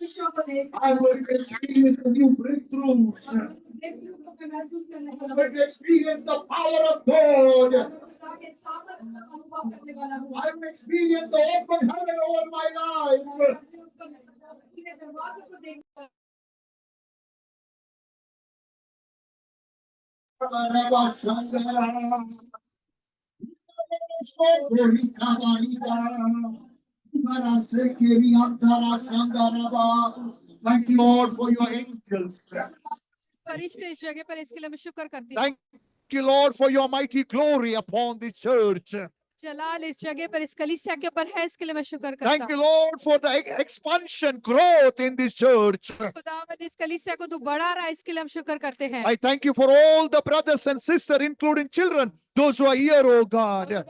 शिष्यों को देख I will experience the new breakthroughs. breakthrough को मैं महसूस करने I वाला हूँ। will experience the power of God. मैं खुदा के सामर्थ का अनुभव करने वाला हूँ। I will experience the open heaven over my life. मैं अपने ऊपर खुले दरवाजों को देखकर Thank you, Lord, for your angels. फरिश्ते इस जगह पर इसके लिए मैं शुक्र करती हूँ। Thank you, Lord, for your mighty glory upon the church. जलाल इस जगह पर इस कलीसिया के ऊपर है, इसके लिए मैं शुक्र करता Thank हूँ। you, Lord, for the expansion, growth in this church. खुदावंद इस कलीसिया को तू बढ़ा रहा है, इसके लिए हम शुक्र करते हैं। I thank you for all the brothers and sisters, including children, those who are here, oh God.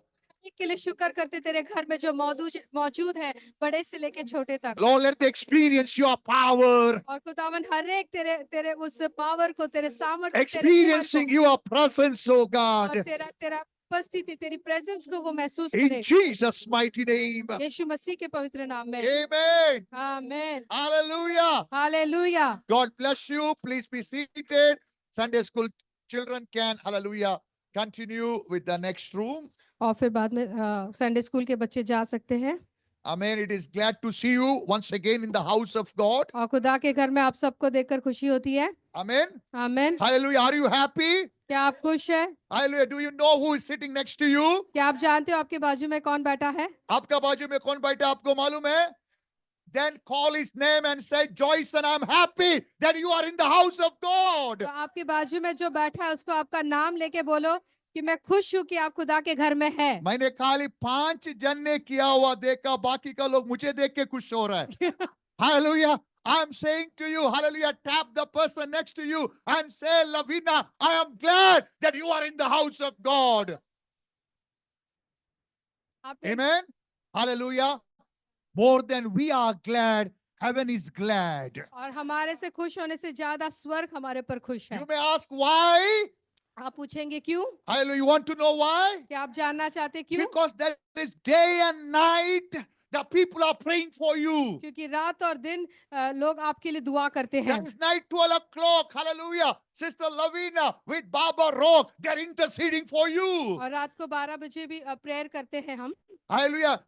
के लिए शुक्र करते तेरे घर में जो मौजूद है, बड़े से लेके छोटे तक। Lord, let them experience your power, और खुदावंद हर एक तेरे उस पावर को, तेरे सामर्थ्य, experiencing your presence, oh और God. तेरा उपस्थिति, तेरी प्रेजेंस को वो महसूस In करे। Jesus' mighty name. यीशु मसीह के पवित्र नाम में। Amen. आमीन। Hallelujah. Hallelujah. God bless you. Please be seated. Sunday school children can, hallelujah, continue with the next room. और फिर बाद में संडे स्कूल के बच्चे जा सकते हैं। Amen. It is glad to see you once again in the house of God. और खुदा के घर में आप सबको देखकर खुशी होती है। Amen. आमीन। Hallelujah. Are you happy? क्या आप खुश हैं? Hallelujah. Do you know who is sitting next to you? क्या आप जानते हो आपके बाजू में कौन बैठा है? आपका बाजू में कौन बैठा आपको मालूम है? Then call his name and say, Joyce, and I'm happy that you are in the house of God. तो आपके बाजू में जो बैठा है उसको आपका नाम लेके बोलो कि मैं खुश हूँ कि आप खुदा के घर में है। मैंने खाली 5 जन ने किया हुआ देखा, बाकी का लोग मुझे देख के खुश हो रहा है। Hallelujah. I'm saying to you, hallelujah, tap the person next to you and say, Lavina, I am glad that you are in the house of God. Amen. Hallelujah. More than we are glad, heaven is glad. और हमारे से खुश होने से ज्यादा स्वर्ग हमारे पर खुश है। You may ask why? आप पूछेंगे क्यों? Hallelujah. You want to know why? क्या आप जानना चाहते क्यों? Because there is day and night. The people are praying for you. क्योंकि रात और दिन लोग आपके लिए दुआ करते हैं। There is night 12 o'clock. Hallelujah. Sister Lavina with Baba Rock, they're interceding for you. और रात को 12 बजे भी प्रेयर करते हैं हम। Hallelujah.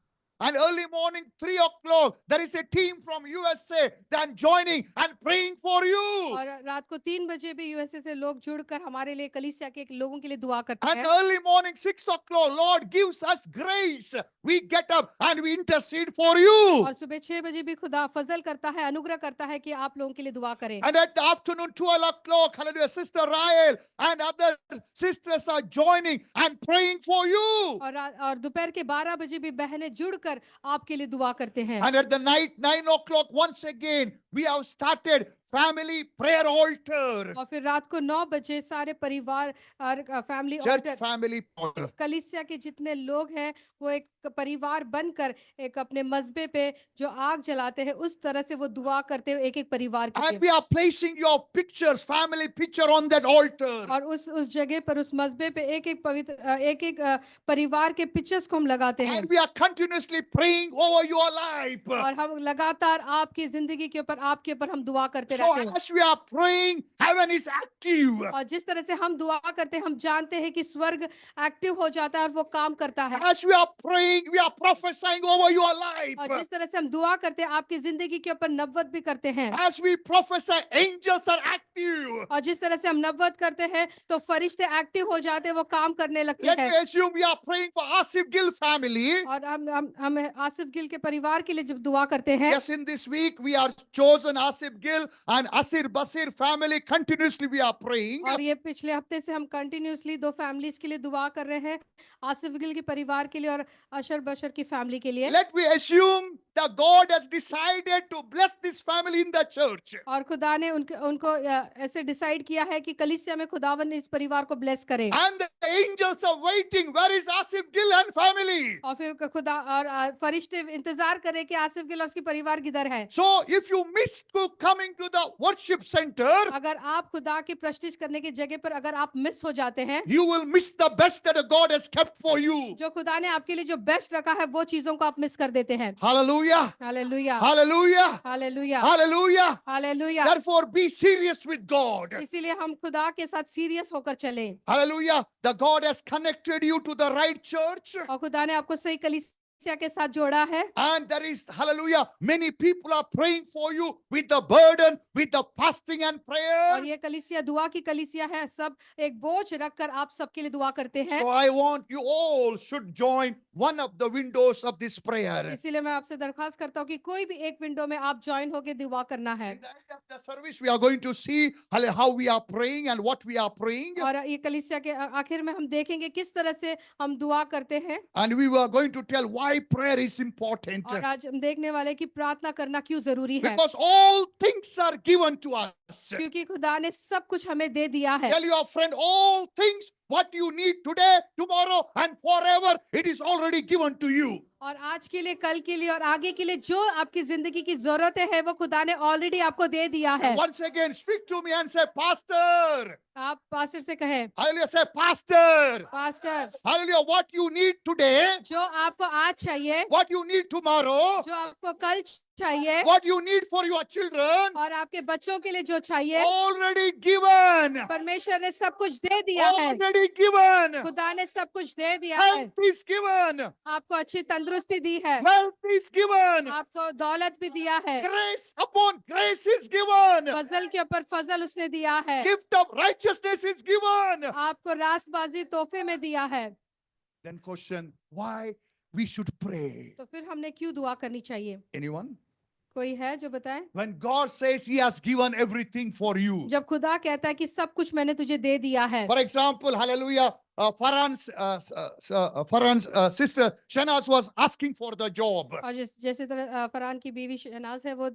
And early morning 3 o'clock, there is a team from USA that joining and praying for you. और रात को 3 बजे भी यूएसए से लोग जुड़कर हमारे लिए कलीसिया के लोगों के लिए दुआ करते And हैं। early morning 6 o'clock, Lord gives us grace. We get up and we intercede for you. और सुबह 6 बजे भी खुदा फजल करता है, अनुग्रह करता है कि आप लोगों के लिए दुआ करें। And at the afternoon 12 o'clock, hallelujah, Sister Rael and other sisters are joining and praying for you. और दोपहर के 12 बजे भी बहनें जुड़कर आपके लिए दुआ करते हैं। And at the night 9 o'clock, once again, we have started family prayer altar. और फिर रात को 9 बजे सारे परिवार और फैमिली Church family altar. कलीसिया के जितने लोग हैं वो एक परिवार बनकर एक अपने मस्बे पे जो आग जलाते हैं उस तरह से वो दुआ करते हैं एक-एक परिवार के लिए। And we are placing your pictures, family picture on that altar. और उस जगह पर उस मस्बे पे एक-एक पवित्र एक-एक परिवार के पिक्चर्स को हम लगाते हैं। And we are continuously praying over your life. और हम लगातार आपकी जिंदगी के ऊपर आपके ऊपर हम दुआ करते So रहते हैं। as we are praying, heaven is active. और जिस तरह से हम दुआ करते हैं हम जानते हैं कि स्वर्ग एक्टिव हो जाता है और वो काम करता है। As we are praying, we are prophesying over your life. और जिस तरह से हम दुआ करते हैं आपकी जिंदगी के ऊपर नबूवत भी करते हैं। As we prophesy, angels are active. और जिस तरह से हम नबूवत करते हैं तो फरिश्ते एक्टिव हो जाते हैं, वो काम करने लगते Let हैं। me assume we are praying for Asif Gill family. और हम आसिफ गिल के परिवार के लिए जब दुआ करते हैं। Yes, in this week we are chosen Asif Gill and Asir Basir family. Continuously we are praying. और ये पिछले हफ्ते से हम कंटिन्यूअसली 2 फैमिलीज के लिए दुआ कर रहे हैं, आसिफ गिल के परिवार के लिए और अशर बशर की फैमिली के लिए। Let me assume that God has decided to bless this family in the church. और खुदा ने उनको ऐसे डिसाइड किया है कि कलीसिया में खुदावन ने इस परिवार को ब्लेस करे। And the angels are waiting. Where is Asif Gill and family? और फिर खुदा और फरिश्ते इंतजार करे कि आसिफ गिल और उसकी परिवार किधर है। So if you miss to coming to the worship center, अगर आप खुदा की प्रस्टिज करने की जगह पर अगर आप मिस हो जाते हैं, you will miss the best that God has kept for you. जो खुदा ने आपके लिए जो बेस्ट रखा है वो चीजों को आप मिस कर देते हैं। Hallelujah. Hallelujah, Hallelujah. Hallelujah. Hallelujah, Hallelujah. Hallelujah. Therefore, be serious with God. इसीलिए हम खुदा के साथ सीरियस होकर चलें Hallelujah. The God has connected you to the right church. और खुदा ने आपको सही कलीसिया के साथ जोड़ा है And there is, hallelujah, many people are praying for you with the burden, with the fasting and prayer. और ये कलीसिया दुआ की कलीसिया है सब एक बोझ रखकर आप सबके लिए दुआ करते हैं So I want you all should join one of the windows of this prayer. इसीलिए मैं आपसे दरखास्त करता हूँ कि कोई भी एक विंडो में आप ज्वाइन होके दुआ करना है At the end of the service, we are going to see how we are praying and what we are praying. और ये कलीसिया के आखिर में हम देखेंगे किस तरह से हम दुआ करते हैं And we were going to tell why prayer is important. और आज हम देखने वाले कि प्रार्थना करना क्यों जरूरी है Because all things are given to us. क्योंकि खुदा ने सब कुछ हमें दे दिया है Tell your friend all things what you need today, tomorrow, and forever. It is already given to you. और आज के लिए कल के लिए और आगे के लिए जो आपकी जिंदगी की जरूरतें है वो खुदा ने ऑलरेडी आपको दे दिया है Once again, speak to me and say, Pastor. आप पास्टर से कहें Hallelujah. Say, Pastor. Pastor Hallelujah. What you need today, जो आपको आज चाहिए what you need tomorrow, जो आपको कल चाहिए what you need for your children, और आपके बच्चों के लिए जो चाहिए already given. परमेश्वर ने सब कुछ दे दिया है Already given. खुदा ने सब कुछ दे दिया है Health is given. आपको अच्छी तंदुरुस्ती दी है Wealth is given. आपको दौलत भी दिया है Grace upon grace is given. फजल के ऊपर फजल उसने दिया है Gift of righteousness is given. आपको रास्तबाजी तोहफे में दिया है Then question, why we should pray? तो फिर हमने क्यों दुआ करनी चाहिए Anyone? कोई है जो बताए When God says he has given everything for you. जब खुदा कहता है कि सब कुछ मैंने तुझे दे दिया है For example, hallelujah, Farhan's sister Shanaz was asking for the job. और जैसे तरह फरहान की बीवी शहनाज है वो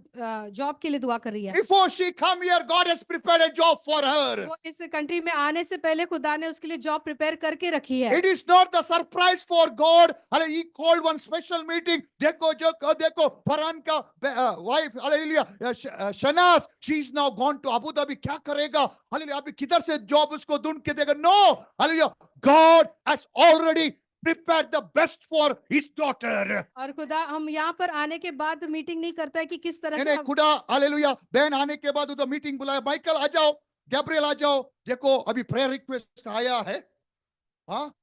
जॉब के लिए दुआ कर रही है Before she come here, God has prepared a job for her. वो इस कंट्री में आने से पहले खुदा ने उसके लिए जॉब प्रिपेयर करके रखी है It is not the surprise for God. He called one special meeting. देखो, Farhan ka wife, hallelujah, Shanaz, she is now gone to Abu Dhabi. क्या करेगा? Hallelujah, अभी किधर से job उसको ढूंढ के देगा? No, hallelujah. God has already prepared the best for his daughter. और खुदा हम यहाँ पर आने के बाद मीटिंग नहीं करता है कि किस तरह से नहीं हम खुदा हालेलुया बहन आने के बाद उधर मीटिंग बुलाया माइकल आ जाओ गैब्रियल आ जाओ देखो अभी प्रेयर रिक्वेस्ट आया है हाँ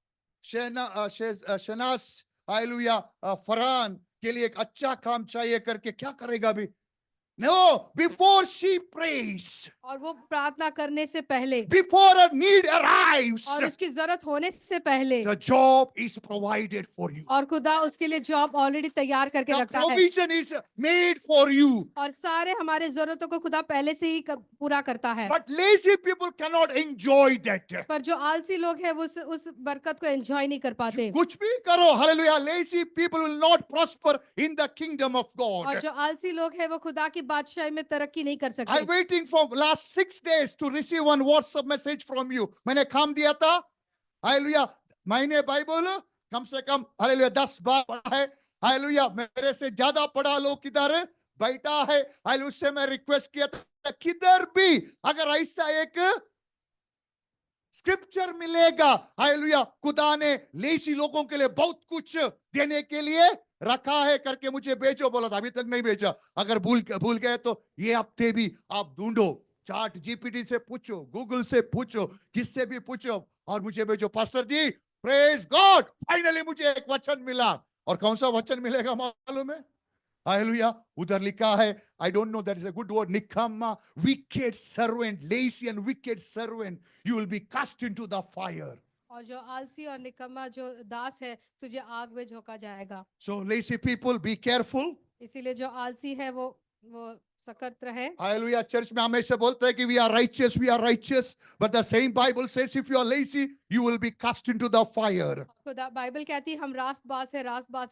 शनास हालेलुया फरहान के लिए एक अच्छा काम चाहिए करके क्या करेगा अभी No, before she prays, और वो प्रार्थना करने से पहले before a need arrives, और उसकी जरूरत होने से पहले the job is provided for you. और खुदा उसके लिए जॉब ऑलरेडी तैयार करके The रखता है provision is made for you. और सारे हमारे जरूरतों को खुदा पहले से ही पूरा करता है But lazy people cannot enjoy that. पर जो आलसी लोग हैं वो उस बरकत को एंजॉय नहीं कर पाते कुछ भी करो, hallelujah, lazy people will not prosper in the kingdom of और God. जो आलसी लोग हैं वो खुदा की बादशाही में तरक्की नहीं कर I'm सकते waiting for last 6 days to receive one WhatsApp message from you. मैंने काम दिया था, hallelujah, मैंने बाइबल कम से कम hallelujah 10 बार पढ़ा है, hallelujah, मेरे से ज्यादा पढ़ा लोग किधर बैठा है, hallelujah, उससे मैं रिक्वेस्ट किया था किधर भी अगर ऐसा एक स्क्रिप्चर मिलेगा, हालेलुया, खुदा ने लेसी लोगों के लिए बहुत कुछ देने के लिए रखा है करके मुझे भेजो, बोला था अभी तक नहीं भेजा, अगर भूल गए तो ये हफ्ते भी आप ढूंढो, चैट जीपीटी से पूछो, गूगल से पूछो, किससे भी पूछो और मुझे भेजो। पास्टर जी प्रेज गॉड, फाइनली मुझे एक वचन मिला, और कौन सा वचन मिलेगा मालूम है? हालेलुया, उधर लिखा है, I don't know that is a good word, निकम्मा, wicked servant, lazy and wicked servant, you will be cast into the fire. और जो आलसी और निकम्मा जो दास है तुझे आग में झोंका जाएगा। So lazy people, be careful. इसीलिए जो आलसी है वो सतर्क रहे। Hallelujah. चर्च में हमेशा बोलते हैं कि we are righteous, but the same Bible says if you are lazy, you will be cast into the fire. खुदा बाइबल कहती है हम रास्तबाज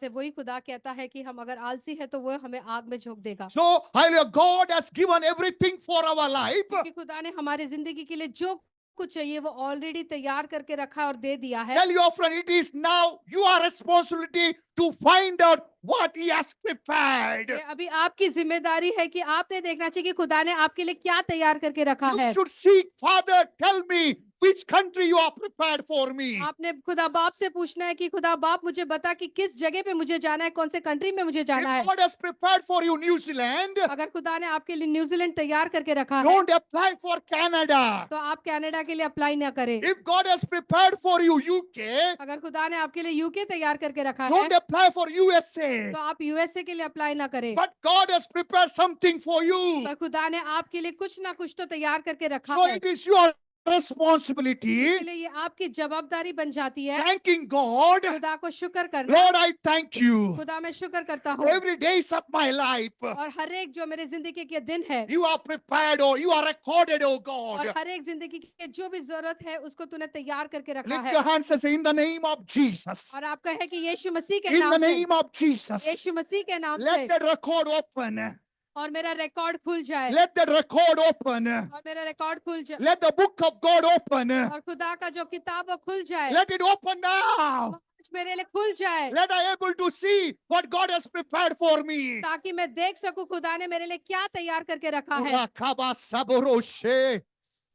है, वही खुदा कहता है कि हम अगर आलसी है तो वो हमें आग में झोंक देगा। So, hallelujah, God has given everything for our life. क्योंकि खुदा ने हमारे जिंदगी के लिए जो कुछ चाहिए वो ऑलरेडी तैयार करके रखा और दे दिया है। Tell your friend, it is now your responsibility to find out what he has prepared. अभी आपकी जिम्मेदारी है कि आपने देखना चाहिए कि खुदा ने आपके लिए क्या तैयार करके रखा है। You should seek, Father, tell me which country you are prepared for me. आपने खुदा बाप से पूछना है कि खुदा बाप मुझे बता कि किस जगह पे मुझे जाना है, कौन से कंट्री में मुझे जाना है। If God has prepared for you New Zealand, अगर खुदा ने आपके लिए न्यूजीलैंड तैयार करके रखा है don't apply for Canada. तो आप कनाडा के लिए अप्लाई ना करें। If God has prepared for you UK, अगर खुदा ने आपके लिए यूके तैयार करके रखा है don't apply for USA. तो आप यूएसए के लिए अप्लाई ना करें। But God has prepared something for you. पर खुदा ने आपके लिए कुछ ना कुछ तो तैयार करके रखा So है, it is your responsibility इसलिए ये आपकी जवाबदारी बन जाती है thanking God. खुदा को शुक्र करना। Lord, I thank you. खुदा मैं शुक्र करता हूँ Every days of my life, और हर एक जो मेरे जिंदगी के दिन है you are prepared or you are recorded, oh और God. हर एक जिंदगी के जो भी जरूरत है उसको तूने तैयार करके रखा Lift है। your hands and say, in the name of Jesus. और आप कहे कि यीशु मसीह के In the नाम से, name of Jesus. यीशु मसीह के नाम Let से, that record open. और मेरा रिकॉर्ड खुल जाए, Let that record open. और मेरा रिकॉर्ड खुल जाए, Let the book of God open. और खुदा का जो किताब वो खुल जाए, Let it open now. आज मेरे लिए खुल जाए, Let I able to see what God has prepared for me. ताकि मैं देख सकूं खुदा ने मेरे लिए क्या तैयार करके रखा है। Urakaba saboroshe.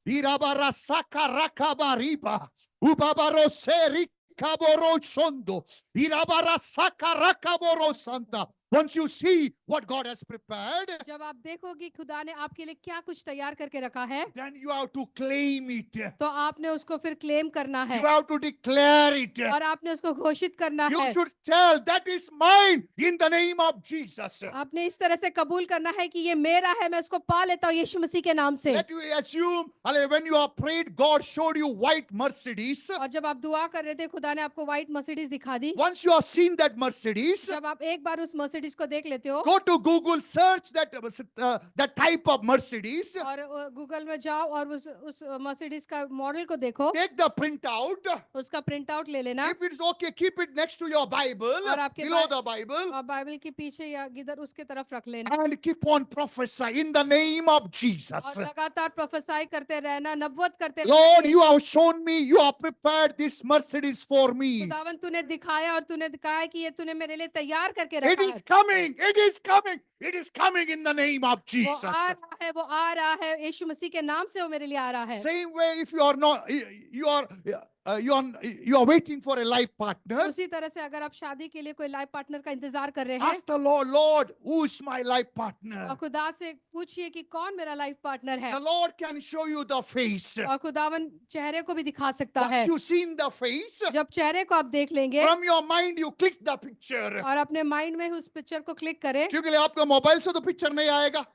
Irabara saka rakaba riba. Ubabaro se rikaboro shondo. Irabara saka rakaboro santa. Once you see what God has prepared, जब आप देखोगी खुदा ने आपके लिए क्या कुछ तैयार करके रखा है then you have to claim it. तो आपने उसको फिर क्लेम करना है You have to declare it. और आपने उसको घोषित करना You है। should tell that is mine in the name of Jesus. आपने इस तरह से कबूल करना है कि ये मेरा है, मैं उसको पा लेता हूँ यीशु मसीह के नाम से। Let you assume, when you have prayed, God showed you white Mercedes. और जब आप दुआ कर रहे थे खुदा ने आपको व्हाइट मर्सिडीज दिखा दी। Once you have seen that Mercedes, जब आप एक बार उस मर्सिडीज को देख लेते हो go to Google, search that type of Mercedes. और गूगल में जाओ और उस मर्सिडीज का मॉडल को देखो, Take the print out. उसका प्रिंट आउट ले लेना If it's okay, keep it next to your Bible, और आपके below the Bible, और बाइबल के पीछे या इधर उसके तरफ रख लेना and keep on prophesy in the name of Jesus. और लगातार प्रोफेसाई करते रहना, नबूवत करते Lord, रहना। you have shown me, you have prepared this Mercedes for me. खुदावन तूने दिखाया और तूने दिखाया कि ये तूने मेरे लिए तैयार करके It रखा is है। coming, it is coming, it is coming in the name of वो Jesus. आ रहा है, वो आ रहा है, यीशु मसीह के नाम से वो मेरे लिए आ रहा है। Same way, if you are not, you are waiting for a life partner, उसी तरह से अगर आप शादी के लिए कोई लाइफ पार्टनर का इंतजार कर रहे हैं ask the Lord, Lord, who is my life और partner? खुदा से पूछिए कि कौन मेरा लाइफ पार्टनर है The Lord can show you the face. और खुदावन चेहरे को भी दिखा सकता है। Once you seen the face, जब चेहरे को आप देख लेंगे from your mind you click the picture. और अपने माइंड में उस पिक्चर को क्लिक करें, क्योंकि आपका मोबाइल से तो पिक्चर नहीं आएगा।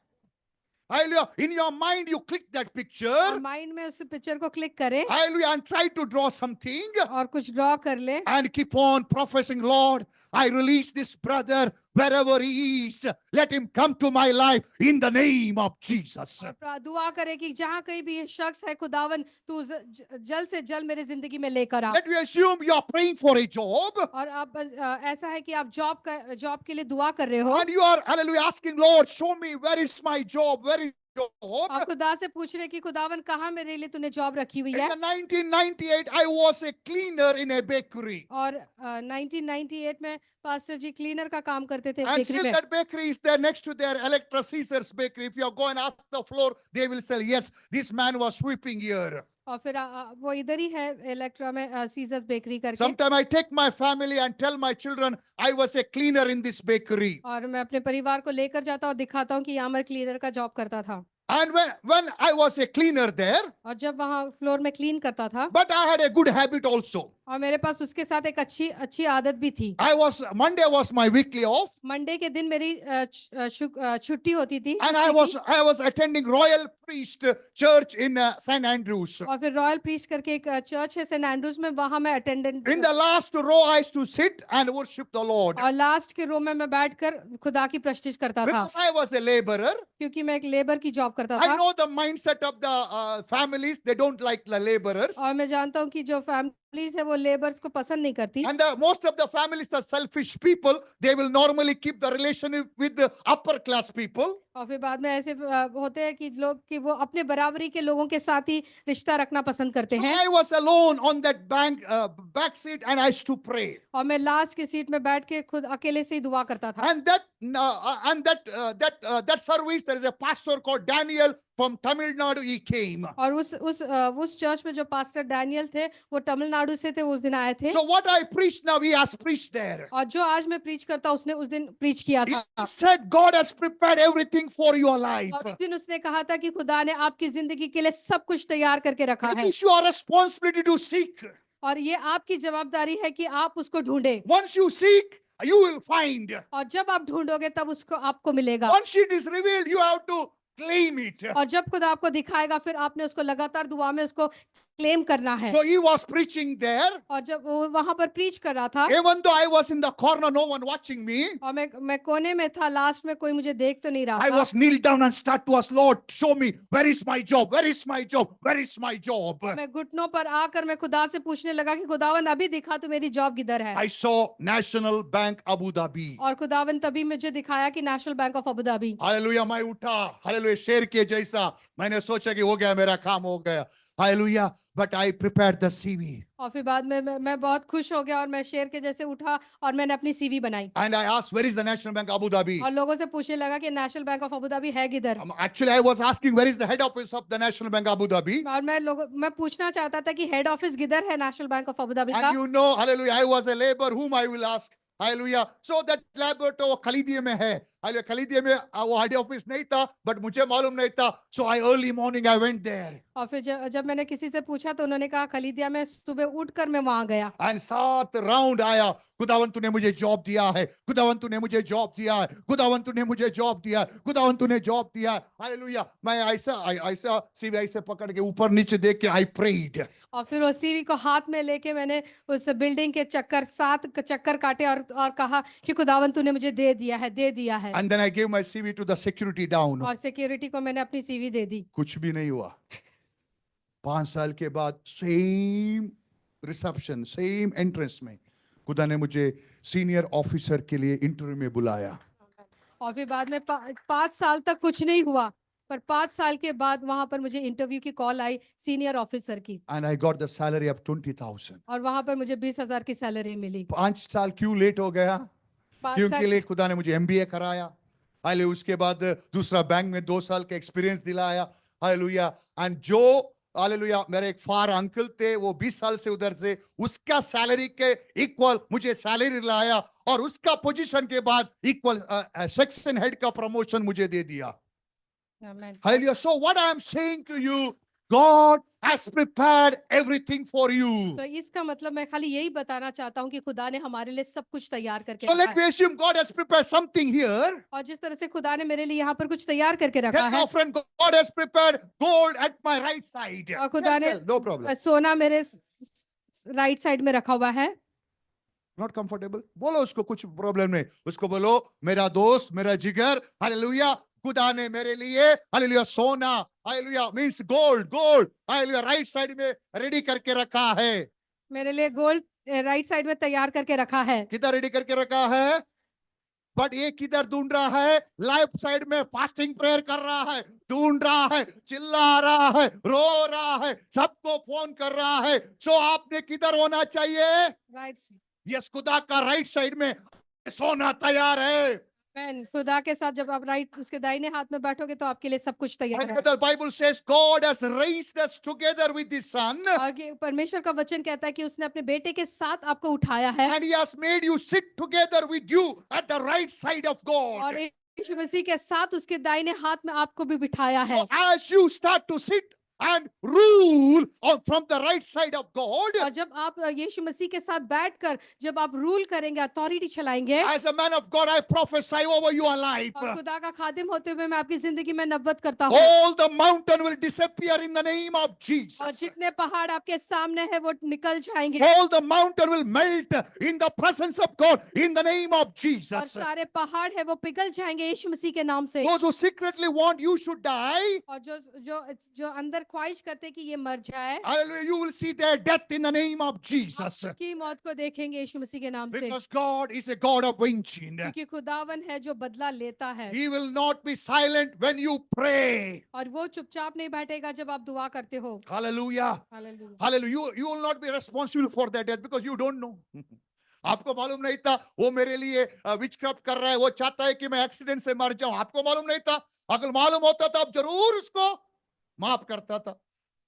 Hallelujah. In your mind you click that और picture. माइंड में उस पिक्चर को क्लिक करें Hallelujah. And try to draw something. और कुछ ड्रॉ कर लें And keep on professing, Lord, I release this brother wherever he is. Let him come to my life in the name of Jesus. और दुआ करें कि जहाँ कहीं भी ये शख्स है खुदावन तू जल्द से जल्द मेरे जिंदगी में लेकर आ। Let me assume you are praying for a job और आप ऐसा है कि आप जॉब के लिए दुआ कर रहे हो and you are, hallelujah, asking, Lord, show me where is my job, where is और job. खुदा से पूछ रहे कि खुदावन कहाँ मेरे लिए तूने जॉब रखी हुई In है। the 1998, I was a cleaner in a bakery. और 1998 में पास्टर जी क्लीनर का काम करते थे And बेकरी still में that bakery is there next to their Electra Caesar's bakery. If you go and ask the floor, they will say, yes, this man was sweeping here. और फिर वो इधर ही है इलेक्ट्रा में सीजर्स बेकरी करके। Sometimes I take my family and tell my children, I was a cleaner in this bakery. और मैं अपने परिवार को लेकर जाता और दिखाता हूँ कि यहाँ मैं क्लीनर का जॉब करता था And when I was a cleaner there, और जब वहाँ फ्लोर में क्लीन करता था but I had a good habit also. और मेरे पास उसके साथ एक अच्छी आदत भी थी। Monday was my weekly off, Monday के दिन मेरी छुट्टी होती थी and I was attending Royal Priest Church in St. Andrews. और फिर रॉयल प्रीस्ट करके एक चर्च है सेंट एंड्रूज में, वहां मैं attendant In the last row, I used to sit and worship the Lord. और लास्ट के रो में मैं बैठकर खुदा की प्रस्तिश करता था Because I was a laborer, क्योंकि मैं एक लेबर की जॉब करता I था know the mindset of the families. They don't like the laborers. और मैं जानता हूँ कि जो फैमिलीज है वो लेबर्स को पसंद नहीं करती And most of the families are selfish people. They will normally keep the relationship with the upper class people. और फिर बाद में ऐसे होते हैं कि लोग कि वो अपने बराबरी के लोगों के साथ ही रिश्ता रखना पसंद करते So हैं। I was alone on that back seat and I used to pray. और मैं लास्ट की सीट में बैठ के खुद अकेले से ही दुआ करता था। And that service, there is a pastor called Daniel from Tamil Nadu. He came. और उस चर्च में जो पास्टर डैनियल थे वो तमिलनाडु से थे, वो उस दिन आए थे। So what I preached now, he has preached there. और जो आज मैं प्रीच करता उसने उस दिन प्रीच किया He था। said, God has prepared everything for your life. और उस दिन उसने कहा था कि खुदा ने आपकी जिंदगी के लिए सब कुछ तैयार करके रखा It है is your responsibility to seek. और ये आपकी जवाबदारी है कि आप उसको ढूंढे। Once you seek, you will find. और जब आप ढूंढोगे तब उसको आपको मिलेगा। Once it is revealed, you have to claim it. और जब खुदा आपको दिखाएगा फिर आपने उसको लगातार दुआ में उसको क्लेम करना है। So he was preaching there. और जब वो वहां पर प्रीच कर रहा था Even though I was in the corner, no one watching me, और मैं कोने में था, लास्ट में कोई मुझे देख तो नहीं रहा I था। was kneeled down and start to ask, Lord, show me, where is my job? Where is my job? Where is my job? मैं घुटनों पर आकर मैं खुदा से पूछने लगा कि खुदावन अभी दिखा तो मेरी जॉब किधर है। I saw National Bank Abu Dhabi. और खुदावन तभी मुझे दिखाया कि national bank of Abu Dhabi. Hallelujah, मैं उठा, हालेलुया, शेर के जैसा मैंने सोचा कि हो गया, मेरा काम हो गया। Hallelujah, but I prepared the CV. और फिर बाद में मैं बहुत खुश हो गया और मैं शेर के जैसे उठा और मैंने अपनी सीवी बनाई। And I asked, where is the National Bank Abu Dhabi? और लोगों से पूछने लगा कि national bank of Abu Dhabi है किधर। Actually, I was asking, where is the head office of the National Bank Abu Dhabi? और मैं पूछना चाहता था कि हेड ऑफिस किधर है national bank of Abu Dhabi का। And you know, hallelujah, I was a laborer whom I will ask. Hallelujah. So that labor तो खलीदिये में है। हालेलुया, खलीदिये में वो हेड ऑफिस नहीं था, but मुझे मालूम नहीं था। So I early morning I went there. और फिर जब मैंने किसी से पूछा तो उन्होंने कहा खलीदिया में, सुबह उठकर मैं वहां गया। And 7 राउंड आया, खुदावन तूने मुझे जॉब दिया है, खुदावन तूने मुझे जॉब दिया है, खुदावन तूने मुझे जॉब दिया है, खुदावन तूने जॉब दिया है। हालेलुया, मैं ऐसा सीवी ऐसे पकड़ के ऊपर नीचे देख के I prayed. और फिर वो सीवी को हाथ में लेके मैंने उस बिल्डिंग के 7 चक्कर काटे और कहा कि खुदावन तूने मुझे दे दिया है। And then I gave my CV to the security down. और सिक्योरिटी को मैंने अपनी सीवी दे दी। कुछ भी नहीं हुआ। 5 साल के बाद सेम रिसेप्शन, सेम एंट्रेंस में खुदा ने मुझे सीनियर ऑफिसर के लिए इंटरव्यू में बुलाया। और फिर बाद में 5 साल तक कुछ नहीं हुआ, पर 5 साल के बाद वहां पर मुझे इंटरव्यू की कॉल आई सीनियर ऑफिसर की। And I got the salary of 20,000. और वहां पर मुझे 20,000 की सैलरी मिली। 5 साल क्यों लेट हो गया? 5 क्योंकि साल लिए खुदा ने मुझे MBA कराया। हालेलुया, उसके बाद दूसरा बैंक में 2 साल का एक्सपीरियंस दिलाया। हालेलुया, एंड जो हालेलुया मेरे एक फार अंकल थे, वो 20 साल से उधर से, उसका सैलरी के इक्वल मुझे सैलरी लाया और उसका पोजीशन के बाद इक्वल सेक्शन हेड का प्रमोशन मुझे दे दिया। Amen. Hallelujah. So what I am saying to you, God has prepared everything for you. तो इसका मतलब मैं खाली यही बताना चाहता हूँ कि खुदा ने हमारे लिए सब कुछ तैयार करके So रखा let me है। assume God has prepared something here. और जिस तरह से खुदा ने मेरे लिए यहाँ पर कुछ तैयार करके रखा Tell है। your friend, God has prepared gold at my right side. और खुदा ने No problem. सोना मेरे राइट साइड में रखा हुआ है। Not comfortable. बोलो उसको, कुछ प्रॉब्लम नहीं। उसको बोलो, मेरा दोस्त, मेरा जिगर, हालेलुया, खुदा ने मेरे लिए हालेलुया सोना, hallelujah means gold, hallelujah right side में रेडी करके रखा है। मेरे लिए गोल्ड राइट साइड में तैयार करके रखा है। किधर रेडी करके रखा है? बट ये किधर ढूंढ रहा है? लेफ्ट साइड में फास्टिंग प्रेयर कर रहा है, ढूंढ रहा है, चिल्ला रहा है, रो रहा है, सबको फोन कर रहा है। सो आपने किधर होना चाहिए? राइट। यस, खुदा का राइट साइड में सोना तैयार है। खुदा के साथ जब आप राइट उसके दाहिने हाथ में बैठोगे तो आपके लिए सब कुछ तैयार है। The Bible says God has raised us together with His Son, आगे परमेश्वर का वचन कहता है कि उसने अपने बेटे के साथ आपको उठाया है and He has made you sit together with you at the right side of God. और यीशु मसीह के साथ उसके दाहिने हाथ में आपको भी बिठाया है। So as you start to sit and rule from the right side of God, और जब आप यीशु मसीह के साथ बैठकर जब आप रूल करेंगे, अथॉरिटी चलाएंगे, as a man of God, I prophesy over your life. और खुदा का खादिम होते हुए मैं आपकी जिंदगी में नबूवत करता हूँ। All the mountain will disappear in the name of और Jesus. जितने पहाड़ आपके सामने है वो निकल जाएंगे All the mountain will melt in the presence of God in the name of और Jesus. सारे पहाड़ है वो पिघल जाएंगे यीशु मसीह के नाम से। Those who secretly want you should die, और जो जो जो अंदर ख्वाहिश करते हैं कि ये मर जाए, Hallelujah. You will see their death in the name of Jesus. की मौत को देखेंगे यीशु मसीह के नाम से, Because God is a God of vengeance. क्योंकि खुदावन है जो बदला लेता है, He will not be silent when you pray. और वो चुपचाप नहीं बैठेगा जब आप दुआ करते हो। Hallelujah. Hallelujah. Hallelujah. You will not be responsible for their death because you don't know. आपको मालूम नहीं था वो मेरे लिए विचक्राफ्ट कर रहा है, वो चाहता है कि मैं एक्सीडेंट से मर जाऊं, आपको मालूम नहीं था। अगर मालूम होता तो आप जरूर उसको माफ करता था।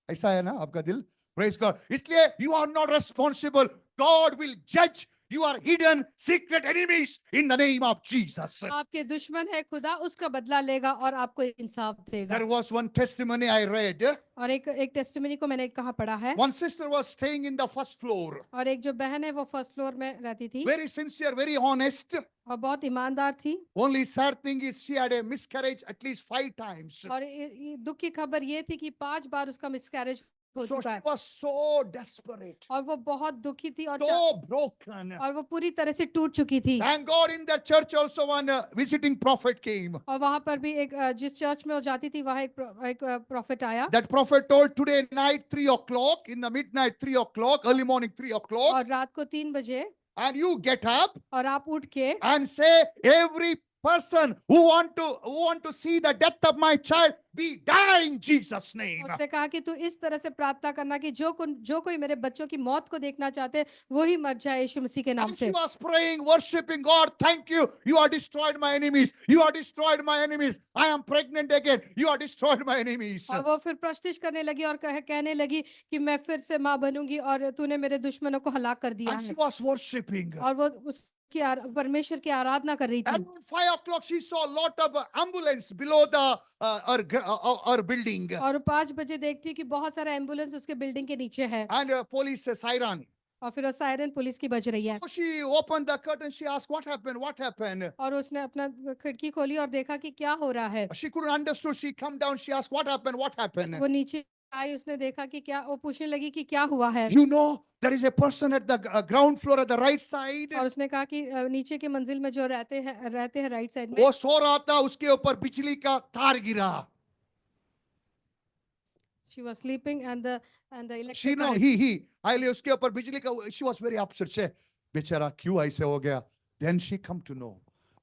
ऐसा है ना आपका दिल? Praise God. इसलिए you are not responsible, God will जज your hidden secret enemies in the name of Jesus. आपके दुश्मन है खुदा, उसका बदला लेगा और आपको इंसाफ देगा। There was one testimony I read. और एक टेस्टिमनी को मैंने कहाँ पढ़ा है, One sister was staying in the first floor. और एक जो बहन है वो फर्स्ट फ्लोर में रहती थी, Very sincere, very honest. और बहुत ईमानदार थी। Only sad thing is she had a miscarriage at least 5 times. और दुख की खबर ये थी कि 5 बार उसका मिसकैरेज हो So चुका she है, was so desperate, और वो बहुत दुखी थी और so broken. और वो पूरी तरह से टूट चुकी थी। Thank God in the church also one visiting prophet came. और वहां पर भी एक जिस चर्च में वो जाती थी वहां एक प्रॉफिट आया, That prophet told today night 3 o'clock, in the midnight 3 o'clock, early morning 3 o'clock, और रात को 3 बजे, and you get up और आप उठ के and say, every person who want to see the death of my child be die in Jesus name. उसने कहा कि तू इस तरह से प्रार्थना करना कि जो कोई मेरे बच्चों की मौत को देखना चाहते हैं वो ही मर जाए यीशु मसीह के नाम And she से। was praying, worshiping God. Thank you. You are destroyed my enemies. You are destroyed my enemies. I am pregnant again. You are destroyed my enemies. और वो फिर प्रस्तिश करने लगी और कहने लगी कि मैं फिर से माँ बनूंगी और तूने मेरे दुश्मनों को हलाक कर दिया And she है। was worshiping. और वो उसकी परमेश्वर की आराधना कर रही थी। Around 5 o'clock, she saw a lot of ambulance below the our building. और 5 बजे देखती कि बहुत सारा एम्बुलेंस उसके बिल्डिंग के नीचे है, And police siren. और फिर वो सायरन पुलिस की बज रही है। So she opened the curtain. She asked, "What happened? What happened?" और उसने अपना खिड़की खोली और देखा कि क्या हो रहा है। She couldn't understand. She come down. She asked, "What happened? What happened?" वो नीचे आई, उसने देखा कि क्या, वो पूछने लगी कि क्या हुआ है। You know, there is a person at the ground floor at the right side. और उसने कहा कि नीचे के मंजिल में जो रहते हैं राइट साइड में, वो सो रहा था, उसके ऊपर बिजली का तार गिरा. she was sleeping and the She electric know current, he आइले उसके ऊपर बिजली का. She was very upset. से बेचारा क्यों ऐसे हो गया? Then she come to know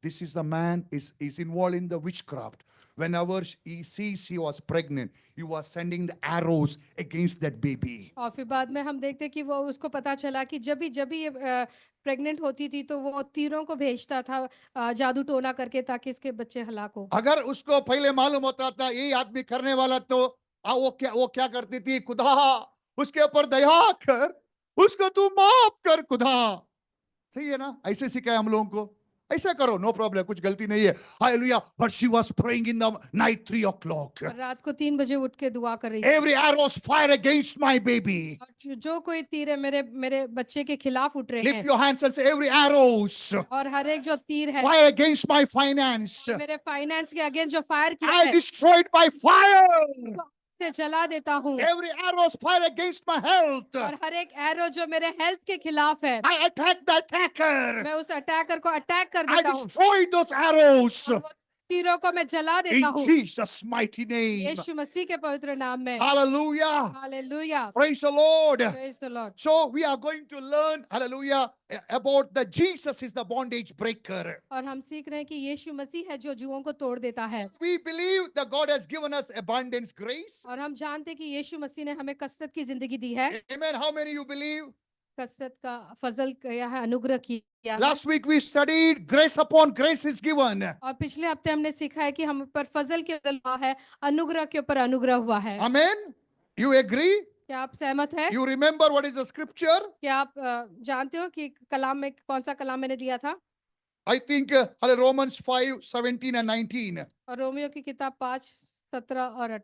this is the man is involved in the witchcraft. Whenever he sees she was pregnant, he was sending the arrows against that baby. और फिर बाद में हम देखते कि वो उसको पता चला कि जब भी ये प्रेग्नेंट होती थी तो वो तीरों को भेजता था जादू टोना करके ताकि इसके बच्चे हलाक हो। अगर उसको पहले मालूम होता था यही आदमी करने वाला तो वो क्या करती थी? खुदा उसके ऊपर दया कर, उसको तू माफ कर खुदा। सही है ना? ऐसे सिखाया हम लोगों को, ऐसा करो, नो प्रॉब्लम, कुछ गलती नहीं है। Hallelujah. But she was praying in the night 3 o'clock. रात को 3 बजे उठ के दुआ कर रही थी। Every arrows fire against my baby. और जो कोई तीर है मेरे बच्चे के खिलाफ उठ रहे Lift हैं, your hands and say, every arrows और हर एक जो तीर है fire against my finance, मेरे फाइनेंस के अगेंस्ट जो फायर किया I है destroyed by fire. से जला देता हूँ। Every arrows fire against my health, और हर एक एरो जो मेरे हेल्थ के खिलाफ है, I attack the attacker. मैं उस अटैकर को अटैक कर I देता हूँ, destroy those arrows और वो तीरों को मैं जला in देता हूँ Jesus' mighty name. यीशु मसीह के पवित्र नाम में। Hallelujah. Hallelujah, Praise the Lord. Praise the Lord. So we are going to learn, hallelujah, about the Jesus is the bondage breaker. और हम सीख रहे हैं कि यीशु मसीह है जो जुओं को तोड़ देता है। We believe that God has given us abundance grace. और हम जानते हैं कि यीशु मसीह ने हमें कसरत की जिंदगी दी है। Amen. How many you believe? कसरत का फजल किया है, अनुग्रह किया है। Last week we studied grace upon grace is given. और पिछले हफ्ते हमने सीखा है कि हम पर फजल के ऊपर हुआ है, अनुग्रह के ऊपर अनुग्रह हुआ है। Amen. You agree? क्या आप सहमत है? You remember what is the scripture? क्या आप जानते हो कि कलाम में कौन सा कलाम मैंने दिया था? I think Romans 5:17 and 19. और रोमियो की किताब 5, 17 और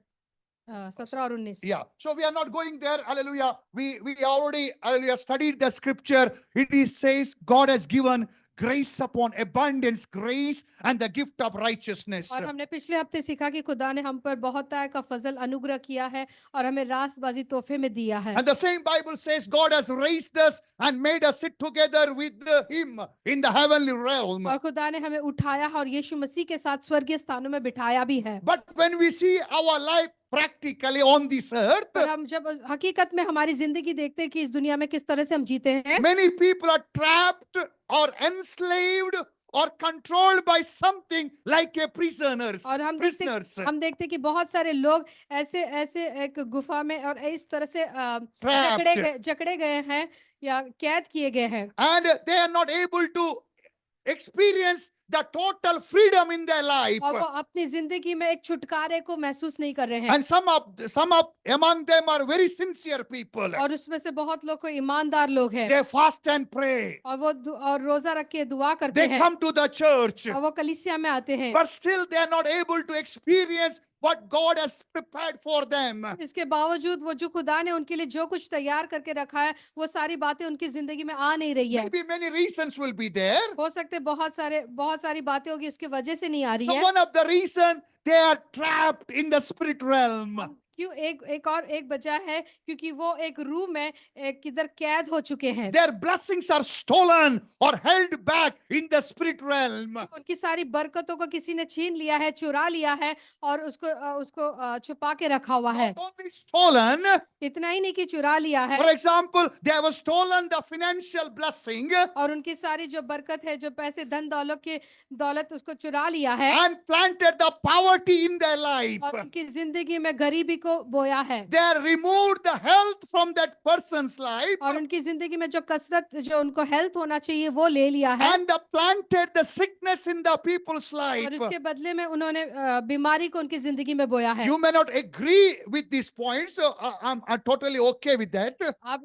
19। Yeah. So we are not going there. Hallelujah. We already hallelujah studied the scripture. It says God has given grace upon abundance grace and the gift of righteousness. और हमने पिछले हफ्ते सीखा कि खुदा ने हम पर बहुत तरह का फजल अनुग्रह किया है और हमें रास्तबाजी तोहफे में दिया है। And the same Bible says God has raised us and made us sit together with him in the heavenly realm. और खुदा ने हमें उठाया और यीशु मसीह के साथ स्वर्गीय स्थानों में बिठाया भी है। But when we see our life practically on this earth, पर हम जब हकीकत में हमारी जिंदगी देखते हैं कि इस दुनिया में किस तरह से हम जीते हैं, many people are trapped or enslaved or controlled by something like a prisoners. और Prisoners. हम देखते हैं कि बहुत सारे लोग ऐसे ऐसे एक गुफा में और इस तरह से Trapped. जकड़े गए हैं या कैद किए गए हैं, And they are not able to experience the total freedom in their life. और वो अपनी जिंदगी में एक छुटकारे को महसूस नहीं कर रहे हैं। And some of among them are very sincere people. और उसमें से बहुत लोग को ईमानदार लोग हैं, They fast and pray. और वो और रोजा रख के दुआ करते They हैं, come to the church. और वो कलीसिया में आते हैं, But still they are not able to experience what God has prepared for them. इसके बावजूद वो जो खुदा ने उनके लिए जो कुछ तैयार करके रखा है वो सारी बातें उनकी जिंदगी में आ नहीं रही है। Maybe many reasons will be there. हो सकते बहुत सारी बातें होगी उसकी वजह से नहीं आ रही So है। one of the reasons they are trapped in the spirit realm. क्यों एक वजह है क्योंकि वो एक रूम में किधर कैद हो चुके हैं। Their blessings are stolen or held back in the spirit realm. उनकी सारी बरकतों को किसी ने छीन लिया है, चुरा लिया है और उसको छुपा के रखा हुआ है। Not only stolen, इतना ही नहीं कि चुरा लिया है, for example, they have stolen the financial blessing और उनकी सारी जो बरकत है, जो पैसे धन दौलत उसको चुरा लिया है, and planted the poverty in their life. और उनकी जिंदगी में गरीबी को बोया है, They have removed the health from that person's life और उनकी जिंदगी में जो कसरत, जो उनको हेल्थ होना चाहिए वो ले लिया है, and they planted the sickness in the people's life. और इसके बदले में उन्होंने बीमारी को उनकी जिंदगी में बोया है। You may not agree with these points, so I'm totally okay with that. आप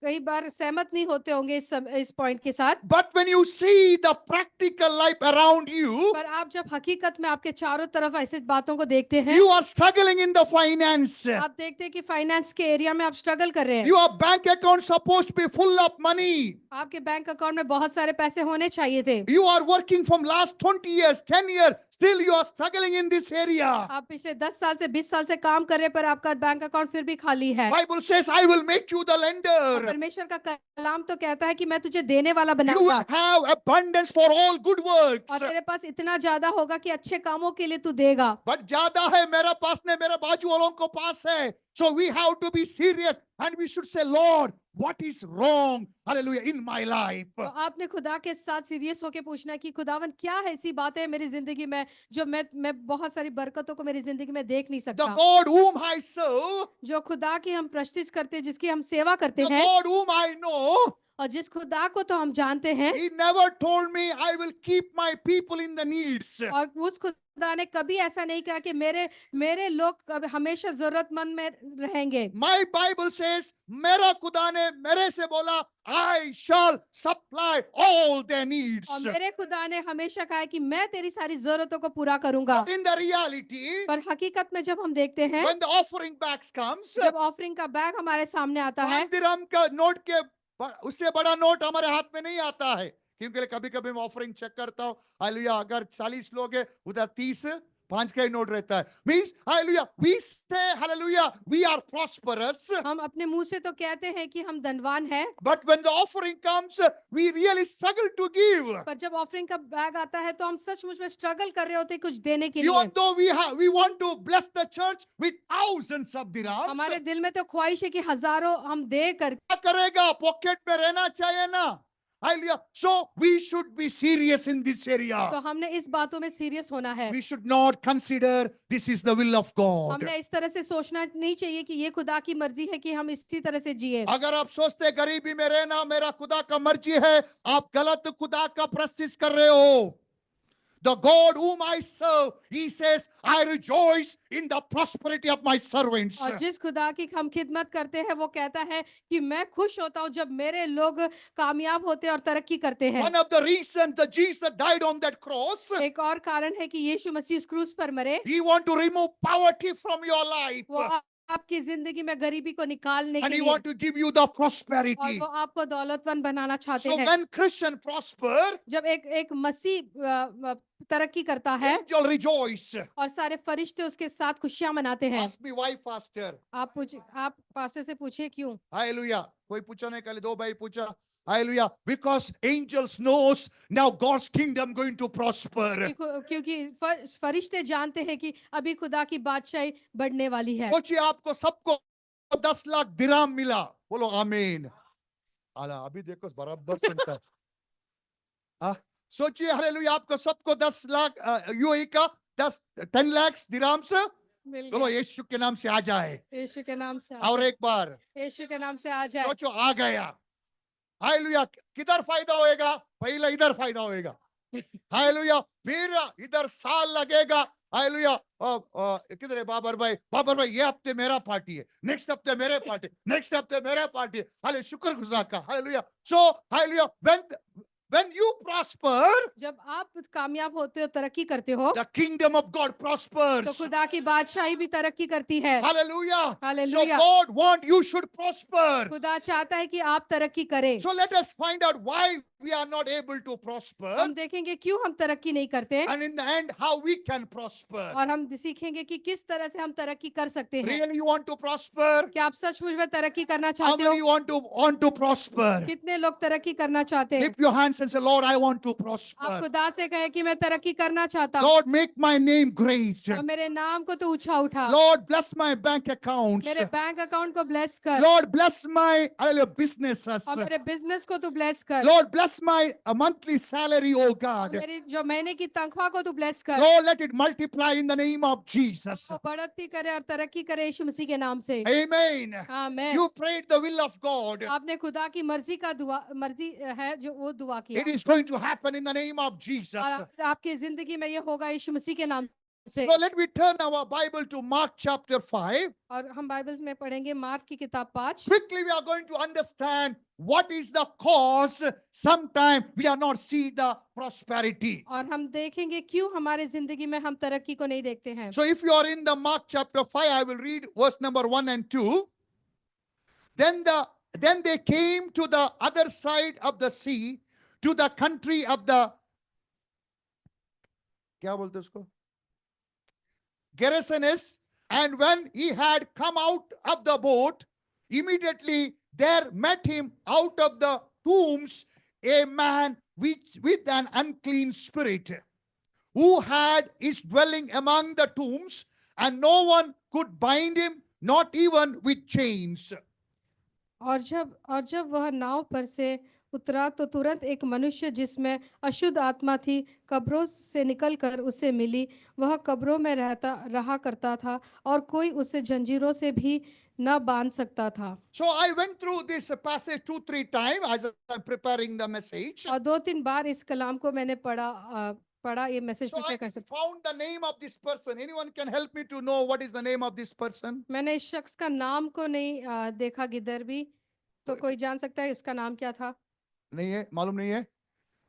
कई बार सहमत नहीं होते होंगे इस पॉइंट के साथ, But when you see the practical life around you, पर आप जब हकीकत में आपके चारों तरफ ऐसी बातों को देखते हैं, you are struggling in the finance. आप देखते हैं कि फाइनेंस के एरिया में आप स्ट्रगल कर रहे हैं, Your bank account supposed to be full of money. आपके बैंक अकाउंट में बहुत सारे पैसे होने चाहिए थे, You are working from last 20 years, 10 years, still you are struggling in this area. आप पिछले 10 साल से 20 साल से काम कर रहे हैं, पर आपका बैंक अकाउंट फिर भी खाली है। Bible says, I will make you the lender. परमेश्वर का कलाम तो कहता है कि मैं तुझे देने वाला You will बनाऊंगा, have abundance for all good works. और तेरे पास इतना ज्यादा होगा कि अच्छे कामों के लिए तू देगा। But ज्यादा है मेरे पास ने मेरे बाजू वालों को पास है. So we have to be serious and we should say, Lord, what is wrong? Hallelujah, in my life. तो आपने खुदा के साथ सीरियस होके पूछना है कि खुदावन क्या है ऐसी बातें है मेरी जिंदगी में जो मैं बहुत सारी बरकतों को मेरी जिंदगी में देख नहीं The सकता। God whom I serve, जो खुदा की हम प्रस्तिज करते हैं, जिसकी हम सेवा करते the हैं, God whom I know, और जिस खुदा को तो हम जानते हैं, He never told me I will keep my people in the needs. और उस खुदा ने कभी ऐसा नहीं कहा कि मेरे लोग हमेशा जरूरतमंद में रहेंगे। My Bible says, मेरा खुदा ने मेरे से बोला, I shall supply all their needs. और मेरे खुदा ने हमेशा कहा है कि मैं तेरी सारी जरूरतों को पूरा करूंगा। In the reality, पर हकीकत में जब हम देखते हैं, when the offering bags comes, जब ऑफरिंग का बैग हमारे सामने आता है, 5 दिरहम का नोट के उससे बड़ा नोट हमारे हाथ में नहीं आता है, क्योंकि कभी कभी मैं ऑफरिंग चेक करता हूँ, हालेलुया, अगर 40 लोग हैं उधर 30 5 का ही नोट रहता है। Means hallelujah, we say hallelujah, we are prosperous, हम अपने मुंह से तो कहते हैं कि हम धनवान हैं, but when the offering comes, we really struggle to give. पर जब ऑफरिंग का बैग आता है तो हम सचमुच में स्ट्रगल कर रहे होते हैं कुछ देने के लिए। Even though we want to bless the church with thousands of dirhams, हमारे दिल में तो ख्वाहिश है कि हजारों हम दे कर, क्या करेगा, पॉकेट में रहना चाहिए ना। Hallelujah. So we should be serious in this area. तो हमने इस बातों में सीरियस होना है। We should not consider this is the will of God. हमने इस तरह से सोचना नहीं चाहिए कि ये खुदा की मर्जी है कि हम इसी तरह से जिए। अगर आप सोचते गरीबी में रहना मेरा खुदा का मर्जी है, आप गलत खुदा का प्रस्तिस कर रहे हो। The God whom I serve, He says, I rejoice in the prosperity of my servants. और जिस खुदा की हम खिदमत करते हैं वो कहता है कि मैं खुश होता हूँ जब मेरे लोग कामयाब होते हैं और तरक्की करते हैं। One of the reasons that Jesus died on that cross, एक और कारण है कि यीशु मसीह इस क्रूस पर मरे, He want to remove poverty from your life. वो आपकी जिंदगी में गरीबी को निकालने And के He लिए, want to give you the और prosperity. वो आपको दौलतमंद बनाना चाहते So हैं। when Christian prosper, जब एक मसीह तरक्की करता है angel rejoice. और सारे फरिश्ते उसके साथ खुशियां मनाते हैं। Ask me why, pastor. आप पास्टर से पूछिए क्यों। Hallelujah. कोई पूछा नहीं, कल दो भाई पूछा। Hallelujah. Because angels knows now God's kingdom going to prosper. क्योंकि फरिश्ते जानते हैं कि अभी खुदा की बादशाही बढ़ने वाली है। सोचिए आपको सबको 10 लाख दिराम मिला, बोलो आमीन। आला अभी देखो बराबर सुनता है। सोचिए हालेलुया, आपको सबको 10 लाख यूएई का 10 लाख दिराम से, बोलो यीशु के नाम से आ जाए। यीशु के नाम से और एक बार यीशु के नाम से आ जाए। सोचो आ गया। हालेलुया, किधर फायदा होएगा? पहले इधर फायदा होएगा। हालेलुया, फिर इधर साल लगेगा। हालेलुया, किधर है बाबर भाई? बाबर भाई ये हफ्ते मेरा पार्टी है, नेक्स्ट हफ्ते मेरे पार्टी, नेक्स्ट हफ्ते मेरे पार्टी। हाले शुक्रगुजार का। Hallelujah. So hallelujah, when you prosper, जब आप कामयाब होते हो, तरक्की करते हो, the kingdom of God prospers. तो खुदा की बादशाही भी तरक्की करती है। Hallelujah. So hallelujah. God want you should prosper. खुदा चाहता है कि आप तरक्की करें। So let us find out why we are not able to prosper, हम देखेंगे क्यों हम तरक्की नहीं करते and in the end how we can prosper. और हम सीखेंगे कि किस तरह से हम तरक्की कर सकते हैं। Really you want to prosper? क्या आप सचमुच में तरक्की करना How चाहते हो? many want to prosper? कितने लोग तरक्की करना चाहते हैं? Lift your hands and say, Lord, I want to आप prosper. खुदा से कहें कि मैं तरक्की करना चाहता हूँ Lord, make my name great. और मेरे नाम को तो ऊंचा उठा। Lord, bless my bank accounts. मेरे बैंक अकाउंट को ब्लेस कर Lord, bless my businesses. और मेरे बिजनेस को तू ब्लेस कर। Lord, bless my monthly salary, oh और God. मेरी जो महीने की तनख्वाह को तू ब्लेस कर। Lord, let it multiply in the name of Jesus. वो बढ़ती करे और तरक्की करे यीशु मसीह के नाम से। Amen. आमीन। You prayed the will of God. आपने खुदा की मर्जी है जो वो दुआ किया It is going to happen in the name of Jesus. और आपकी जिंदगी में ये होगा यीशु मसीह के नाम से। So let me turn our Bible to Mark chapter 5. और हम बाइबल में पढ़ेंगे मार्क की किताब 5। Quickly we are going to understand what is the cause sometimes we are not see the prosperity. और हम देखेंगे क्यों हमारे जिंदगी में हम तरक्की को नहीं देखते हैं। So if you are in the Mark chapter 5, I will read verse number 1 and 2. Then they came to the other side of the sea, to the country of the, क्या बोलते उसको, Gerasenes. And when he had come out of the boat, immediately there met him out of the tombs a man with an unclean spirit, who had his dwelling among the tombs, and no one could bind him, not even with chains. और जब वह नाव पर से उतरा तो तुरंत एक मनुष्य जिसमें अशुद्ध आत्मा थी कब्रों से निकलकर उसे मिली। वह कब्रों में रहा करता था और कोई उसे जंजीरों से भी न बांध सकता था। So I went through this passage 2-3 times as I'm preparing the message. और 2-3 बार इस कलाम को मैंने पढ़ा ये मैसेज So प्रिपेयर I कर सकते। found the name of this person. Anyone can help me to know what is the name of this person? मैंने इस शख्स का नाम को नहीं देखा किधर भी, तो कोई जान सकता है इसका नाम क्या था? नहीं है, मालूम नहीं है?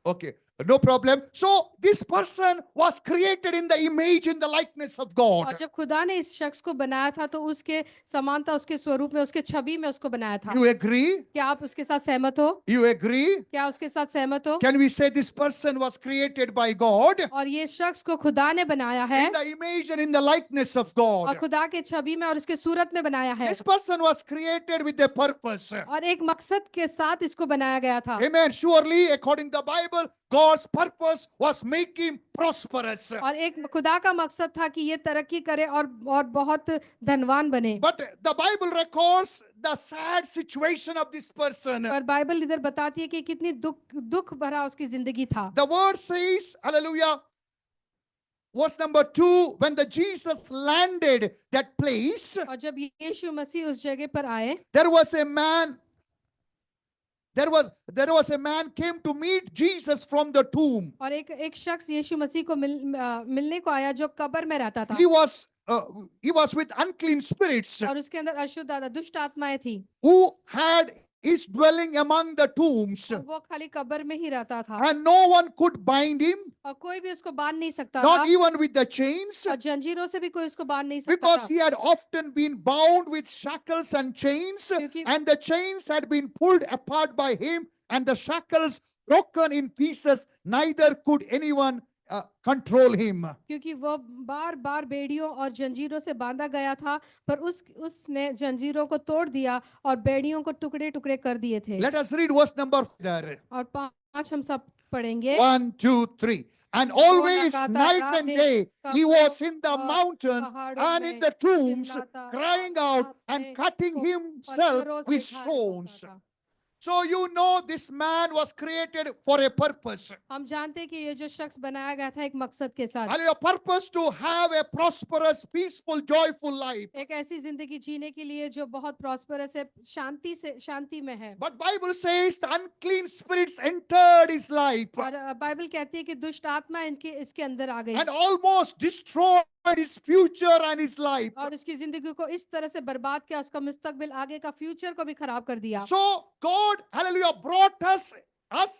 Okay, no problem. So this person was created in the image and the likeness of और God. जब खुदा ने इस शख्स को बनाया था तो उसके समानता, उसके स्वरूप में, उसके छवि में उसको बनाया था। You agree? क्या आप उसके साथ सहमत हो? You agree? क्या उसके साथ सहमत हो? Can we say this person was created by God और ये शख्स को खुदा ने बनाया है in the image and in the likeness of और God? खुदा के छवि में और उसके सूरत में बनाया है This person was created with a purpose. और एक मकसद के साथ इसको बनाया गया था। Amen. Surely, according to the Bible, God's purpose was make him prosperous. और एक खुदा का मकसद था कि ये तरक्की करे और बहुत धनवान बने। But the Bible records the sad situation of this person. पर बाइबल इधर बताती है कि कितनी दुख भरा उसकी जिंदगी था। The word says, hallelujah, verse number 2, when the Jesus landed that place, और जब यीशु मसीह उस जगह पर आए, there was a man came to meet Jesus from the tomb. और एक शख्स यीशु मसीह को मिलने को आया जो कब्र में रहता था He was with unclean spirits और उसके अंदर अशुद्ध दुष्ट आत्माएं थी, who had his dwelling among the tombs, और वो खाली कब्र में ही रहता था and no one could bind him, और कोई भी उसको बांध नहीं सकता not था even with the chains, और जंजीरों से भी कोई उसको बांध नहीं सकता because था, he had often been bound with shackles and chains, क्योंकि- and the chains had been pulled apart by him, and the shackles broken in pieces. Neither could anyone control him. क्योंकि वो बार बार बेड़ियों और जंजीरों से बांधा गया था, पर उसने जंजीरों को तोड़ दिया और बेड़ियों को टुकड़े टुकड़े कर दिए थे। Let us read verse number there. और 5 हम सब पढ़ेंगे। 1, 2, 3. And वो always लगातार night रात and दिन day he कब्रों was in the और mountains पहाड़ों and in में the tombs, चिल्लाता crying और out रात and में cutting को himself पत्थरों से with घायल होता stones. था। So you know this man was created for a purpose. हम जानते हैं कि ये जो शख्स बनाया गया था एक मकसद के साथ, And a purpose to have a prosperous, peaceful, joyful life. एक ऐसी जिंदगी जीने के लिए जो बहुत प्रॉस्परस है, शांति में है। But Bible says the unclean spirits entered his life और बाइबल कहती है कि दुष्ट आत्मा इसके अंदर आ गई and almost destroyed his future and his life. और उसकी जिंदगी को इस तरह से बर्बाद किया, उसका मुस्तकबिल आगे का फ्यूचर को भी खराब कर दिया। So God, hallelujah, brought us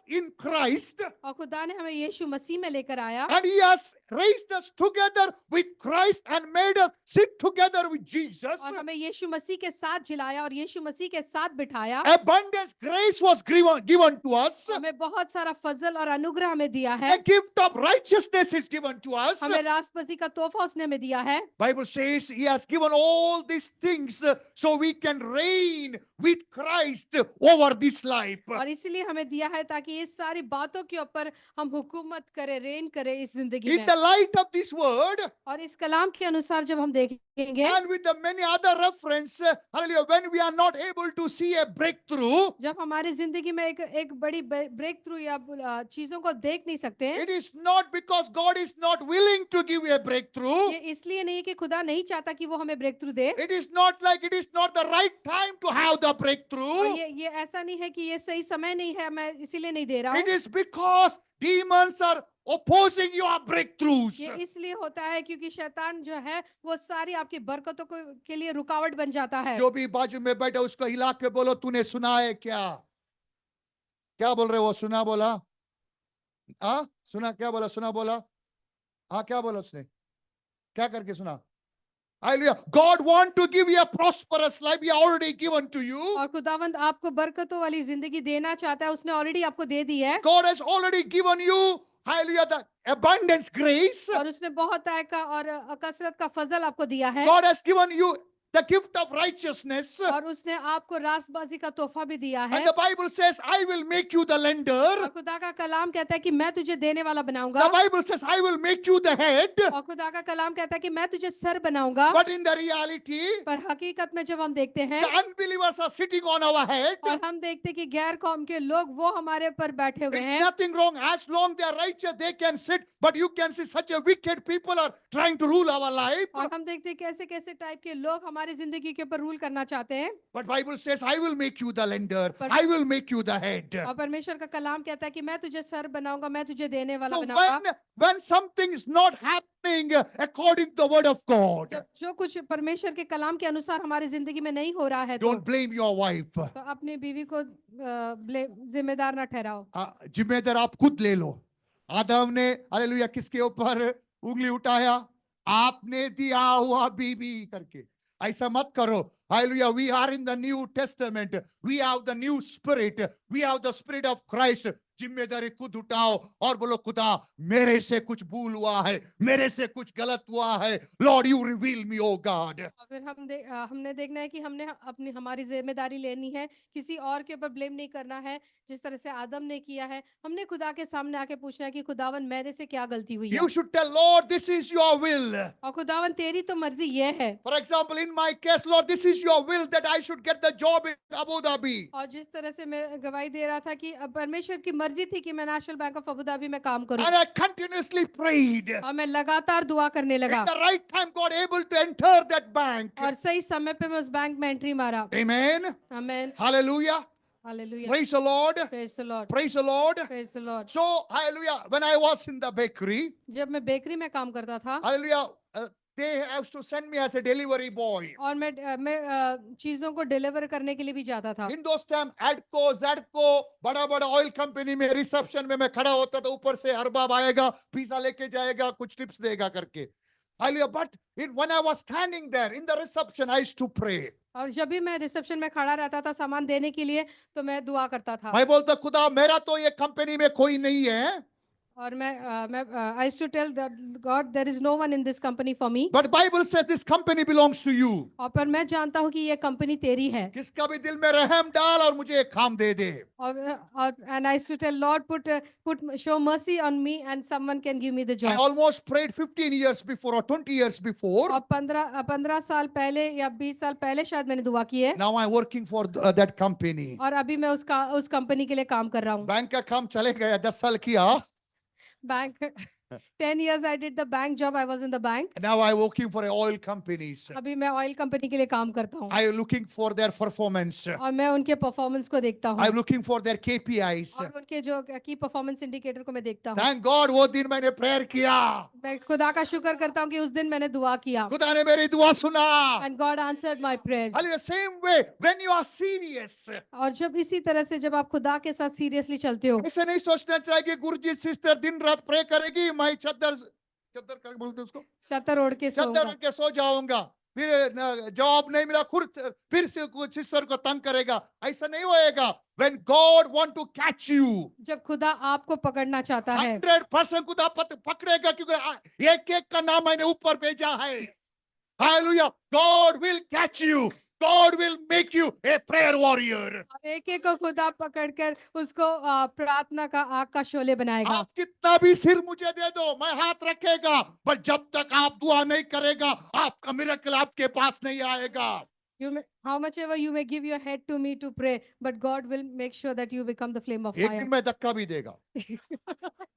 in Christ, और खुदा ने हमें यीशु मसीह में लेकर आया and he has raised us together with Christ and made us sit together with Jesus. और हमें यीशु मसीह के साथ जिलाया और यीशु मसीह के साथ बिठाया। Abundance grace was given to us. हमें बहुत सारा फजल और अनुग्रह हमें दिया है। The gift of righteousness is given to us. हमें राष्ट्रपति का तोहफा उसने हमें दिया है। Bible says he has given all these things so we can reign with Christ over this life. और इसीलिए हमें दिया है ताकि इस सारी बातों के ऊपर हम हुकूमत करें, रेन करें इस जिंदगी In में। the light of this word, और इस कलाम के अनुसार जब हम देखेंगे, and with the many other reference, hallelujah, when we are not able to see a breakthrough, जब हमारी जिंदगी में एक बड़ी ब्रेक थ्रू या चीजों को देख नहीं सकते हैं, it is not because God is not willing to give you a breakthrough. ये इसलिए नहीं कि खुदा नहीं चाहता कि वो हमें ब्रेक थ्रू दे। It is not like it is not the right time to have the और breakthrough. ये ऐसा नहीं है कि ये सही समय नहीं है, मैं इसीलिए नहीं दे रहा It हूँ। is because demons are opposing your breakthroughs. ये इसलिए होता है क्योंकि शैतान जो है वो सारी आपकी बरकतों के लिए रुकावट बन जाता है। जो भी बाजू में बैठा उसको हिला के बोलो, तूने सुना है क्या? क्या बोल रहे हो? सुना बोला? सुना? क्या बोला? सुना बोला? क्या बोला उसने? क्या करके सुना? Hallelujah. God want to give you a prosperous life. He already given to you. और खुदावंद आपको बरकतों वाली जिंदगी देना चाहता है, उसने ऑलरेडी आपको दे दी है। God has already given you, hallelujah, the abundance grace. और उसने बहुत आय का और कसरत का फजल आपको दिया है। God has given you the gift of righteousness. और उसने आपको रास्तबाजी का तोहफा भी दिया है। And the Bible says, I will make you the और lender. खुदा का कलाम कहता है कि मैं तुझे देने वाला बनाऊंगा। The Bible says, I will make you the head. और खुदा का कलाम कहता है कि मैं तुझे सर बनाऊंगा। But in the reality, पर हकीकत में जब हम देखते हैं the unbelievers are sitting on our head. और हम देखते हैं कि गैर कौम के लोग वो हमारे पर बैठे हुए It's हैं। nothing wrong. As long they are righteous, they can sit. But you can see such a wicked people are trying to rule our life. और हम देखते हैं कैसे कैसे टाइप के लोग हमारी जिंदगी के ऊपर रूल करना चाहते हैं। But Bible says, I will make you the lender. But- I will make you the head. और परमेश्वर का कलाम कहता है कि मैं तुझे सर बनाऊंगा, मैं तुझे देने वाला So बनाऊंगा। when something is not happening according to the word of God, जब जो कुछ परमेश्वर के कलाम के अनुसार हमारी जिंदगी में नहीं हो रहा है don't blame your wife. तो अपनी बीवी को जिम्मेदार ना ठहराओ। जिम्मेदार आप खुद ले लो। आदम ने हालेलुया किसके ऊपर उंगली उठाया? आपने दिया हुआ बीवी करके। ऐसा मत करो। Hallelujah. We are in the New Testament. We have the new spirit. We have the spirit of Christ. जिम्मेदारी खुद उठाओ और बोलो, खुदा मेरे से कुछ भूल हुआ है, मेरे से कुछ गलत हुआ है। Lord you reveal me O God. फिर हमने देखना है कि हमने हमारी जिम्मेदारी लेनी है, किसी और के ऊपर ब्लेम नहीं करना है। जिस तरह से आदम ने किया है, हमने खुदा के सामने आके पूछना है कि खुदावन मेरे से क्या गलती हुई है। You should tell Lord, this is your will. और खुदावन तेरी तो मर्जी ये है। For example, in my case, Lord, this is your will that I should get the job in Abu Dhabi. और जिस तरह से मैं गवाही दे रहा था कि परमेश्वर की मर्जी थी कि मैं national bank of Abu Dhabi में काम करूं। And I continuously prayed. और मैं लगातार दुआ करने लगा At the right time, God able to enter that bank. और सही समय पे मैं उस बैंक में एंट्री मारा। Amen. आमीन। Hallelujah. Hallelujah. Praise the Lord. Praise the Lord. Praise the Lord. Praise the Lord. So, hallelujah, when I was in the bakery, जब मैं बेकरी में काम करता था hallelujah, they have to send me as a delivery boy. और मैं चीजों को डिलीवर करने के लिए भी जाता था। In those time, ADCO, ZADCO, बड़ा बड़ा ऑयल कंपनी में रिसेप्शन में मैं खड़ा होता था, ऊपर से अरबाब आएगा, पिज्जा लेके जाएगा, कुछ टिप्स देगा करके। Hallelujah. But when I was standing there in the reception, I used to pray. और जब भी मैं रिसेप्शन में खड़ा रहता था सामान देने के लिए तो मैं दुआ करता था। मैं बोलता, खुदा मेरा तो ये कंपनी में कोई नहीं है, और मैं I used to tell that God there is no one in this company for me. But Bible says this company belongs to you. और पर मैं जानता हूँ कि ये कंपनी तेरी है. किसका भी दिल में रहम डाल और मुझे एक काम दे दे. और and I used to tell Lord put show mercy on me and someone can give me the I job. almost prayed 15 years before or 20 years before. और 15 साल पहले या 20 साल पहले शायद मैंने दुआ की है. Now I'm working for that company. और अभी मैं उस कंपनी के लिए काम कर रहा हूँ. बैंक का काम चले गया, 10 साल किया. Bank 10 years I did the bank job. I was in the bank. Now I'm working for oil companies. अभी मैं ऑयल कंपनी के लिए काम करता हूँ. I'm looking for their performance. और मैं उनके परफॉर्मेंस को देखता हूँ. I'm looking for their KPIs. और उनके जो की परफॉर्मेंस इंडिकेटर को मैं देखता हूँ. Thank God वो दिन मैंने प्रेयर किया. मैं खुदा का शुक्र करता हूँ कि उस दिन मैंने दुआ किया. खुदा ने मेरी दुआ सुना. And God answered my prayers. The same way when you are serious. और जब इसी तरह से जब आप खुदा के साथ सीरियसली चलते हो. ऐसे नहीं सोचना चाहिए कि गुरुजी सिस्टर दिन रात प्रे करेगी, मैं चद्दर करके बोलते उसको, चद्दर ओढ़ के चद्दर ओढ़ के सो जाऊंगा, फिर जॉब नहीं मिला फिर से कुछ सिस्टर को तंग करेगा. ऐसा नहीं होएगा. When God want to catch you, जब खुदा आपको पकड़ना चाहता है 100% खुदा पकड़ेगा, क्योंकि एक एक का नाम मैंने ऊपर भेजा है. Hallelujah. God will catch you. God will make you a prayer warrior. और एक एक को खुदा पकड़कर उसको प्रार्थना का आग का शोले बनाएगा. आप कितना भी सिर मुझे दे दो, मैं हाथ रखेगा, पर जब तक आप दुआ नहीं करेगा आपका मिरेकल आपके पास नहीं आएगा. How much ever you may give your head to me to pray, but God will make sure that you become the flame of एक fire. दिन में धक्का भी देगा.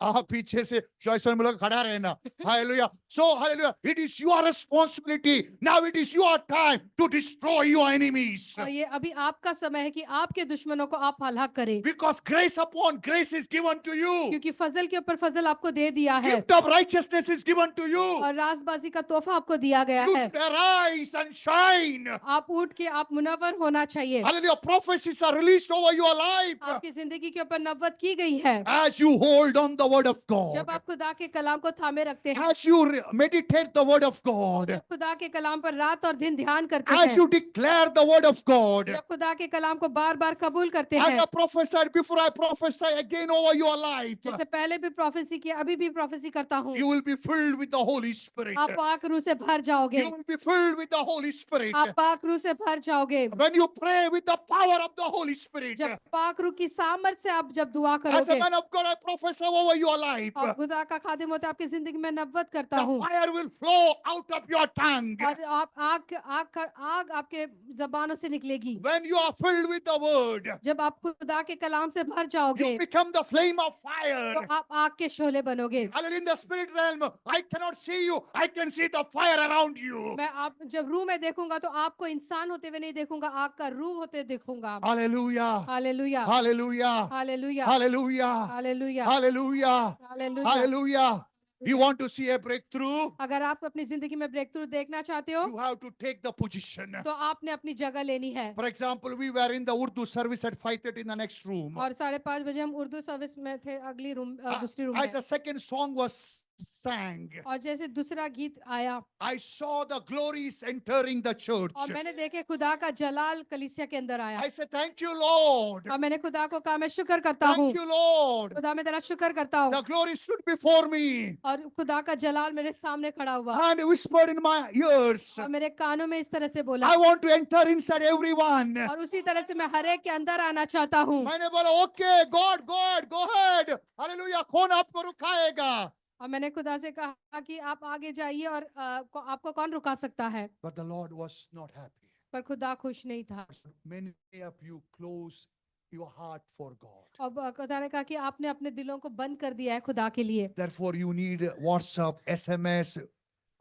आप पीछे से जॉयसन में खड़ा रहना. Hallelujah. So hallelujah, it is your responsibility. Now it is your time to destroy your enemies. और ये अभी आपका समय है कि आपके दुश्मनों को आप हलाक करें. Because grace upon grace is given to you. क्योंकि फजल के ऊपर फजल आपको दे दिया है. Gift of righteousness is given to you. और रासबाजी का तोहफा आपको दिया गया You है. arise and shine. आप उठ के आप मुनव्वर होना चाहिए. Hallelujah. Prophecies are released over your life. आपकी जिंदगी के ऊपर नबूवत की गई है. As you hold on the word of God. जब आप खुदा के कलाम को थामे रखते हैं. As you meditate the word of God. जब खुदा के कलाम पर रात और दिन ध्यान करते As हैं. you declare the word of God. जब खुदा के कलाम को बार बार कबूल करते As हैं. I prophesied before, I prophesy again over your life. जैसे पहले भी प्रोफेसी किया अभी भी प्रोफेसी करता हूँ. You will be filled with the Holy Spirit. आप पाक रूह से भर जाओगे. You will be filled with the Holy Spirit. आप पाक रूह से भर जाओगे. When you pray with the power of the Holy Spirit. जब पाक रूह की सामर्थ से आप जब दुआ As a करोगे. man of God, I prophesy over your life. और खुदा का खादिम होता आपकी जिंदगी में नबूवत करता The हूँ. fire will flow out of your tongue. और आप आग आपके जबानों से निकलेगी. When you are filled with the word, जब आप खुदा के कलाम से भर जाओगे you become the flame of तो fire. आप आग के शोले बनोगे. Hallelujah. In the spirit realm, I cannot see you. I can see the fire around you. मैं आप जब रूह में देखूंगा तो आपको इंसान होते हुए नहीं देखूंगा, आग का रूह होते देखूंगा. Hallelujah. Hallelujah. Hallelujah. Hallelujah. Hallelujah. Hallelujah. Hallelujah. Hallelujah. Hallelujah. You want to see a breakthrough? अगर आप अपनी जिंदगी में ब्रेक थ्रू देखना चाहते हो You have to take the position. तो आपने अपनी जगह लेनी है. For example, we were in the Urdu service at 5:30 in the next room. और 5:30 बजे हम उर्दू सर्विस में थे अगली रूम दूसरी रूम As में. the second song was sang, और जैसे दूसरा गीत आया I saw the glories entering the church. और मैंने देखे खुदा का जलाल कलीसिया के अंदर आया. I said, thank you, Lord. और मैंने खुदा को कहा मैं शुक्र करता हूँ. Thank you, Lord. खुदा मैं तेरा शुक्र करता हूँ. The glory stood before me और खुदा का जलाल मेरे सामने खड़ा हुआ and whispered in my ears, और मेरे कानों में इस तरह से बोला. I want to enter inside everyone. और उसी तरह से मैं हर एक के अंदर आना चाहता हूँ. मैंने बोला, okay, God, go ahead. Hallelujah. कौन आपको रुकाएगा? और मैंने खुदा से कहा कि आप आगे जाइए और आपको कौन रुका सकता है. But the Lord was not happy. पर खुदा खुश नहीं था. Many of you close your heart for God. और खुदा ने कहा कि आपने अपने दिलों को बंद कर दिया है खुदा के लिए. Therefore you need WhatsApp, SMS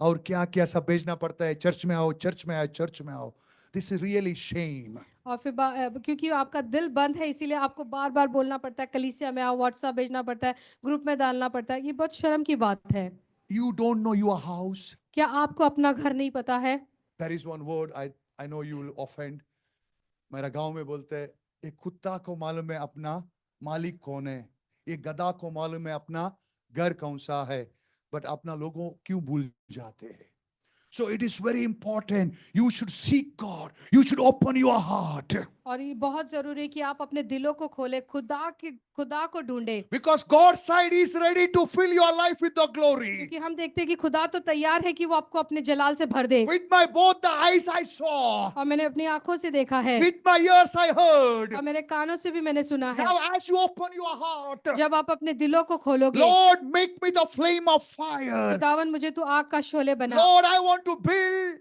और क्या क्या सब भेजना पड़ता है. चर्च में आओ, चर्च में आओ, चर्च में आओ. This is really shame. और फिर क्योंकि आपका दिल बंद है इसीलिए आपको बार बार बोलना पड़ता है, कलीसिया में आओ, व्हाट्सएप भेजना पड़ता है, ग्रुप में डालना पड़ता है. ये बहुत शर्म की बात है. You don't know your house. क्या आपको अपना घर नहीं पता है? There is one word I know you will offend. मेरा गांव में बोलते हैं, एक कुत्ता को मालूम है अपना मालिक कौन है, एक गधा को मालूम है अपना घर कौन सा है, बट अपना लोगों क्यों भूल जाते हैं. So it is very important. You should seek God. You should open your heart. और ये बहुत जरूरी है कि आप अपने दिलों को खोले, खुदा को ढूंढे, Because God's side is ready to fill your life with the glory. क्योंकि हम देखते हैं कि खुदा तो तैयार है कि वो आपको अपने जलाल से भर दे। With my both the eyes I saw, और मैंने अपनी आंखों से देखा है, with my ears I heard. और मेरे कानों से भी मैंने सुना है। Now, as you open your heart, जब आप अपने दिलों को खोलोगे, Lord, make me the flame of fire. खुदावन मुझे तू आग का शोले बना, Lord, I want to build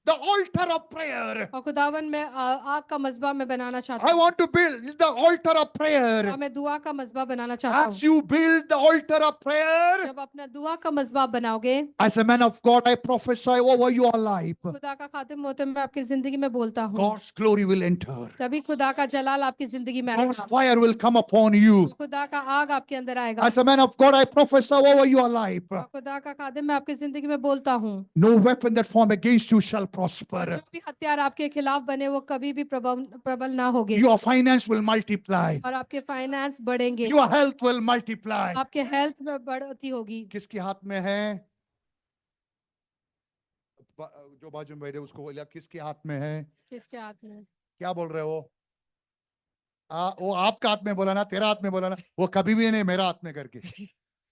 the altar of prayer. और खुदावन मैं आग का मजबा में बनाना चाहता I हूँ, want to build the altar of prayer. और मैं दुआ का मजबा बनाना चाहता As हूँ। you build the altar of prayer, जब अपना दुआ का मजबा बनाओगे, as a man of God, I prophesy over your life. खुदा का खातिम होते मैं आपकी जिंदगी में बोलता हूँ, God's glory will enter. तभी खुदा का जलाल आपकी जिंदगी में God's आएगा, fire will come upon you. खुदा का आग आपके अंदर आएगा। As a man of God, I prophesy over your life. और खुदा का खातिम मैं आपकी जिंदगी में बोलता हूँ, No weapon that form against you shall और prosper. जो भी हथियार आपके खिलाफ बने वो कभी भी प्रबल ना होगे, Your finance will multiply. और आपके फाइनेंस बढ़ेंगे, Your health will multiply. आपके हेल्थ में बढ़ोतरी होगी। किसके हाथ में है? जो बाजू में बैठे उसको बोलिए किसके हाथ में है? किसके हाथ में? क्या बोल रहे हो? वो आपका हाथ में बोला ना, तेरा हाथ में बोला ना, वो कभी भी नहीं मेरा हाथ में करके।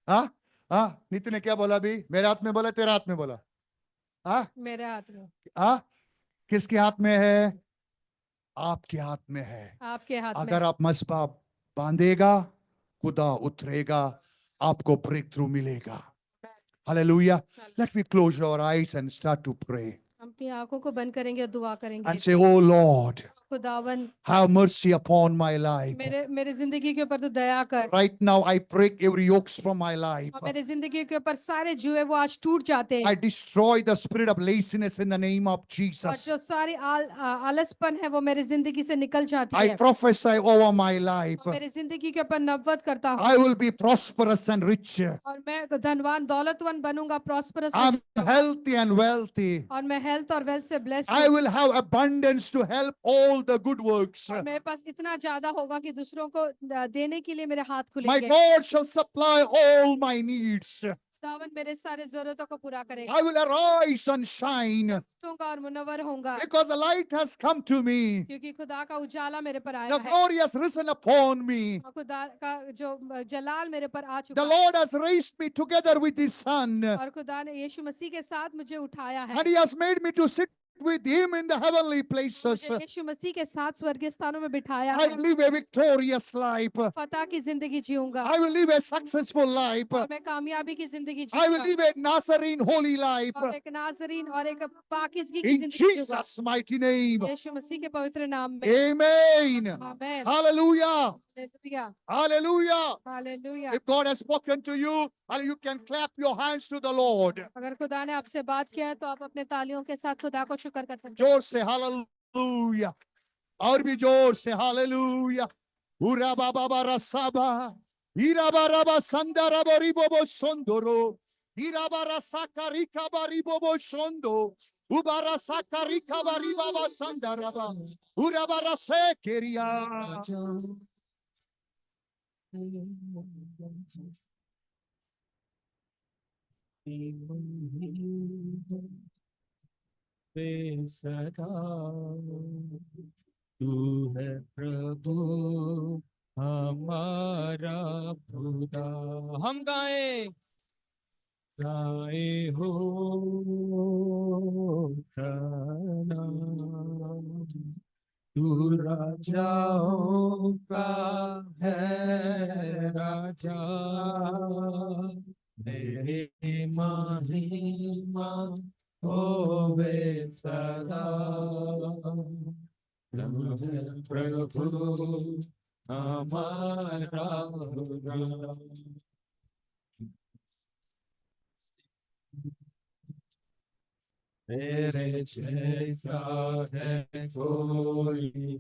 हाँ हाँ, नितिन ने क्या बोला भी? मेरे हाथ में बोला, तेरा हाथ में बोला? हाँ, मेरे हाथ में। हाँ, किसके हाथ में है? आपके हाथ में है। आपके हाथ में। अगर आप मजबा बांधेगा, खुदा उतरेगा, आपको ब्रेक थ्रू मिलेगा। Hallelujah. Let me close your eyes and start to pray. हम अपनी आंखों को बंद करेंगे और दुआ करेंगे। And say, oh Lord, खुदावन, have mercy upon my life. मेरे जिंदगी के ऊपर तू दया कर। Right now, I break every yokes from my life. और मेरे जिंदगी के ऊपर सारे जुए वो आज टूट जाते हैं। I destroy the spirit of laziness in the name of और Jesus. जो सारी आलसपन है वो मेरी जिंदगी से निकल जाती I है। prophesy over my life. और मेरी जिंदगी के ऊपर नबूवत करता हूँ। I will be prosperous and rich. और मैं धनवान दौलतवान बनूंगा, prosperous. I'm healthy and wealthy. और मैं हेल्थ और वेल्थ से ब्लेस्ड I हूँ। will have abundance to help all the good works. और मेरे पास इतना ज्यादा होगा कि दूसरों को देने के लिए मेरे हाथ My खुलेंगे। God shall supply all my needs. खुदावन मेरे सारे जरूरतों को पूरा करेगा। I will arise and shine और मुनव्वर होऊंगा, because the light has come to me. क्योंकि खुदा का उजाला मेरे पर आया The है। glory has risen upon me. और खुदा का जो जलाल मेरे पर आ चुका The है। Lord has raised me together with His Son, और खुदा ने यीशु मसीह के साथ मुझे उठाया है। and He has made me to sit with Him in the heavenly places. मुझे यीशु मसीह के साथ स्वर्गीय स्थानों में बिठाया I है। will live a victorious life. फतह की जिंदगी जीऊंगा। I will live a successful life. और मैं कामयाबी की जिंदगी I will जीऊंगा। live a Nazarene holy life. और एक नाजरीन और एक पाकिज़गी की In जिंदगी जीऊंगा। Jesus' mighty name. यीशु मसीह के पवित्र नाम में। Amen. आमीन। Hallelujah. Hallelujah. Hallelujah. Hallelujah. If God has spoken to you, and you can clap your hands to the Lord. अगर खुदा ने आपसे बात किया है तो आप अपने तालियों के साथ खुदा को शुक्र कर सकते हैं। जोर से hallelujah. और भी जोर से hallelujah. Ura baba bara saba. Ira bara ba sandara bari bobo sondoro. Ira bara sakarika bari bobo sondo. Ubara sakarika bari baba sandara ba. Ura bara sekeria. सदा तू है प्रभु हमारा खुदा। हम गाए हो गाना, तू राजाओं का है राजा, मेरे महिमा होवे सदा। प्रभु हमारा खुदा। तेरे जैसा है कोई नहीं,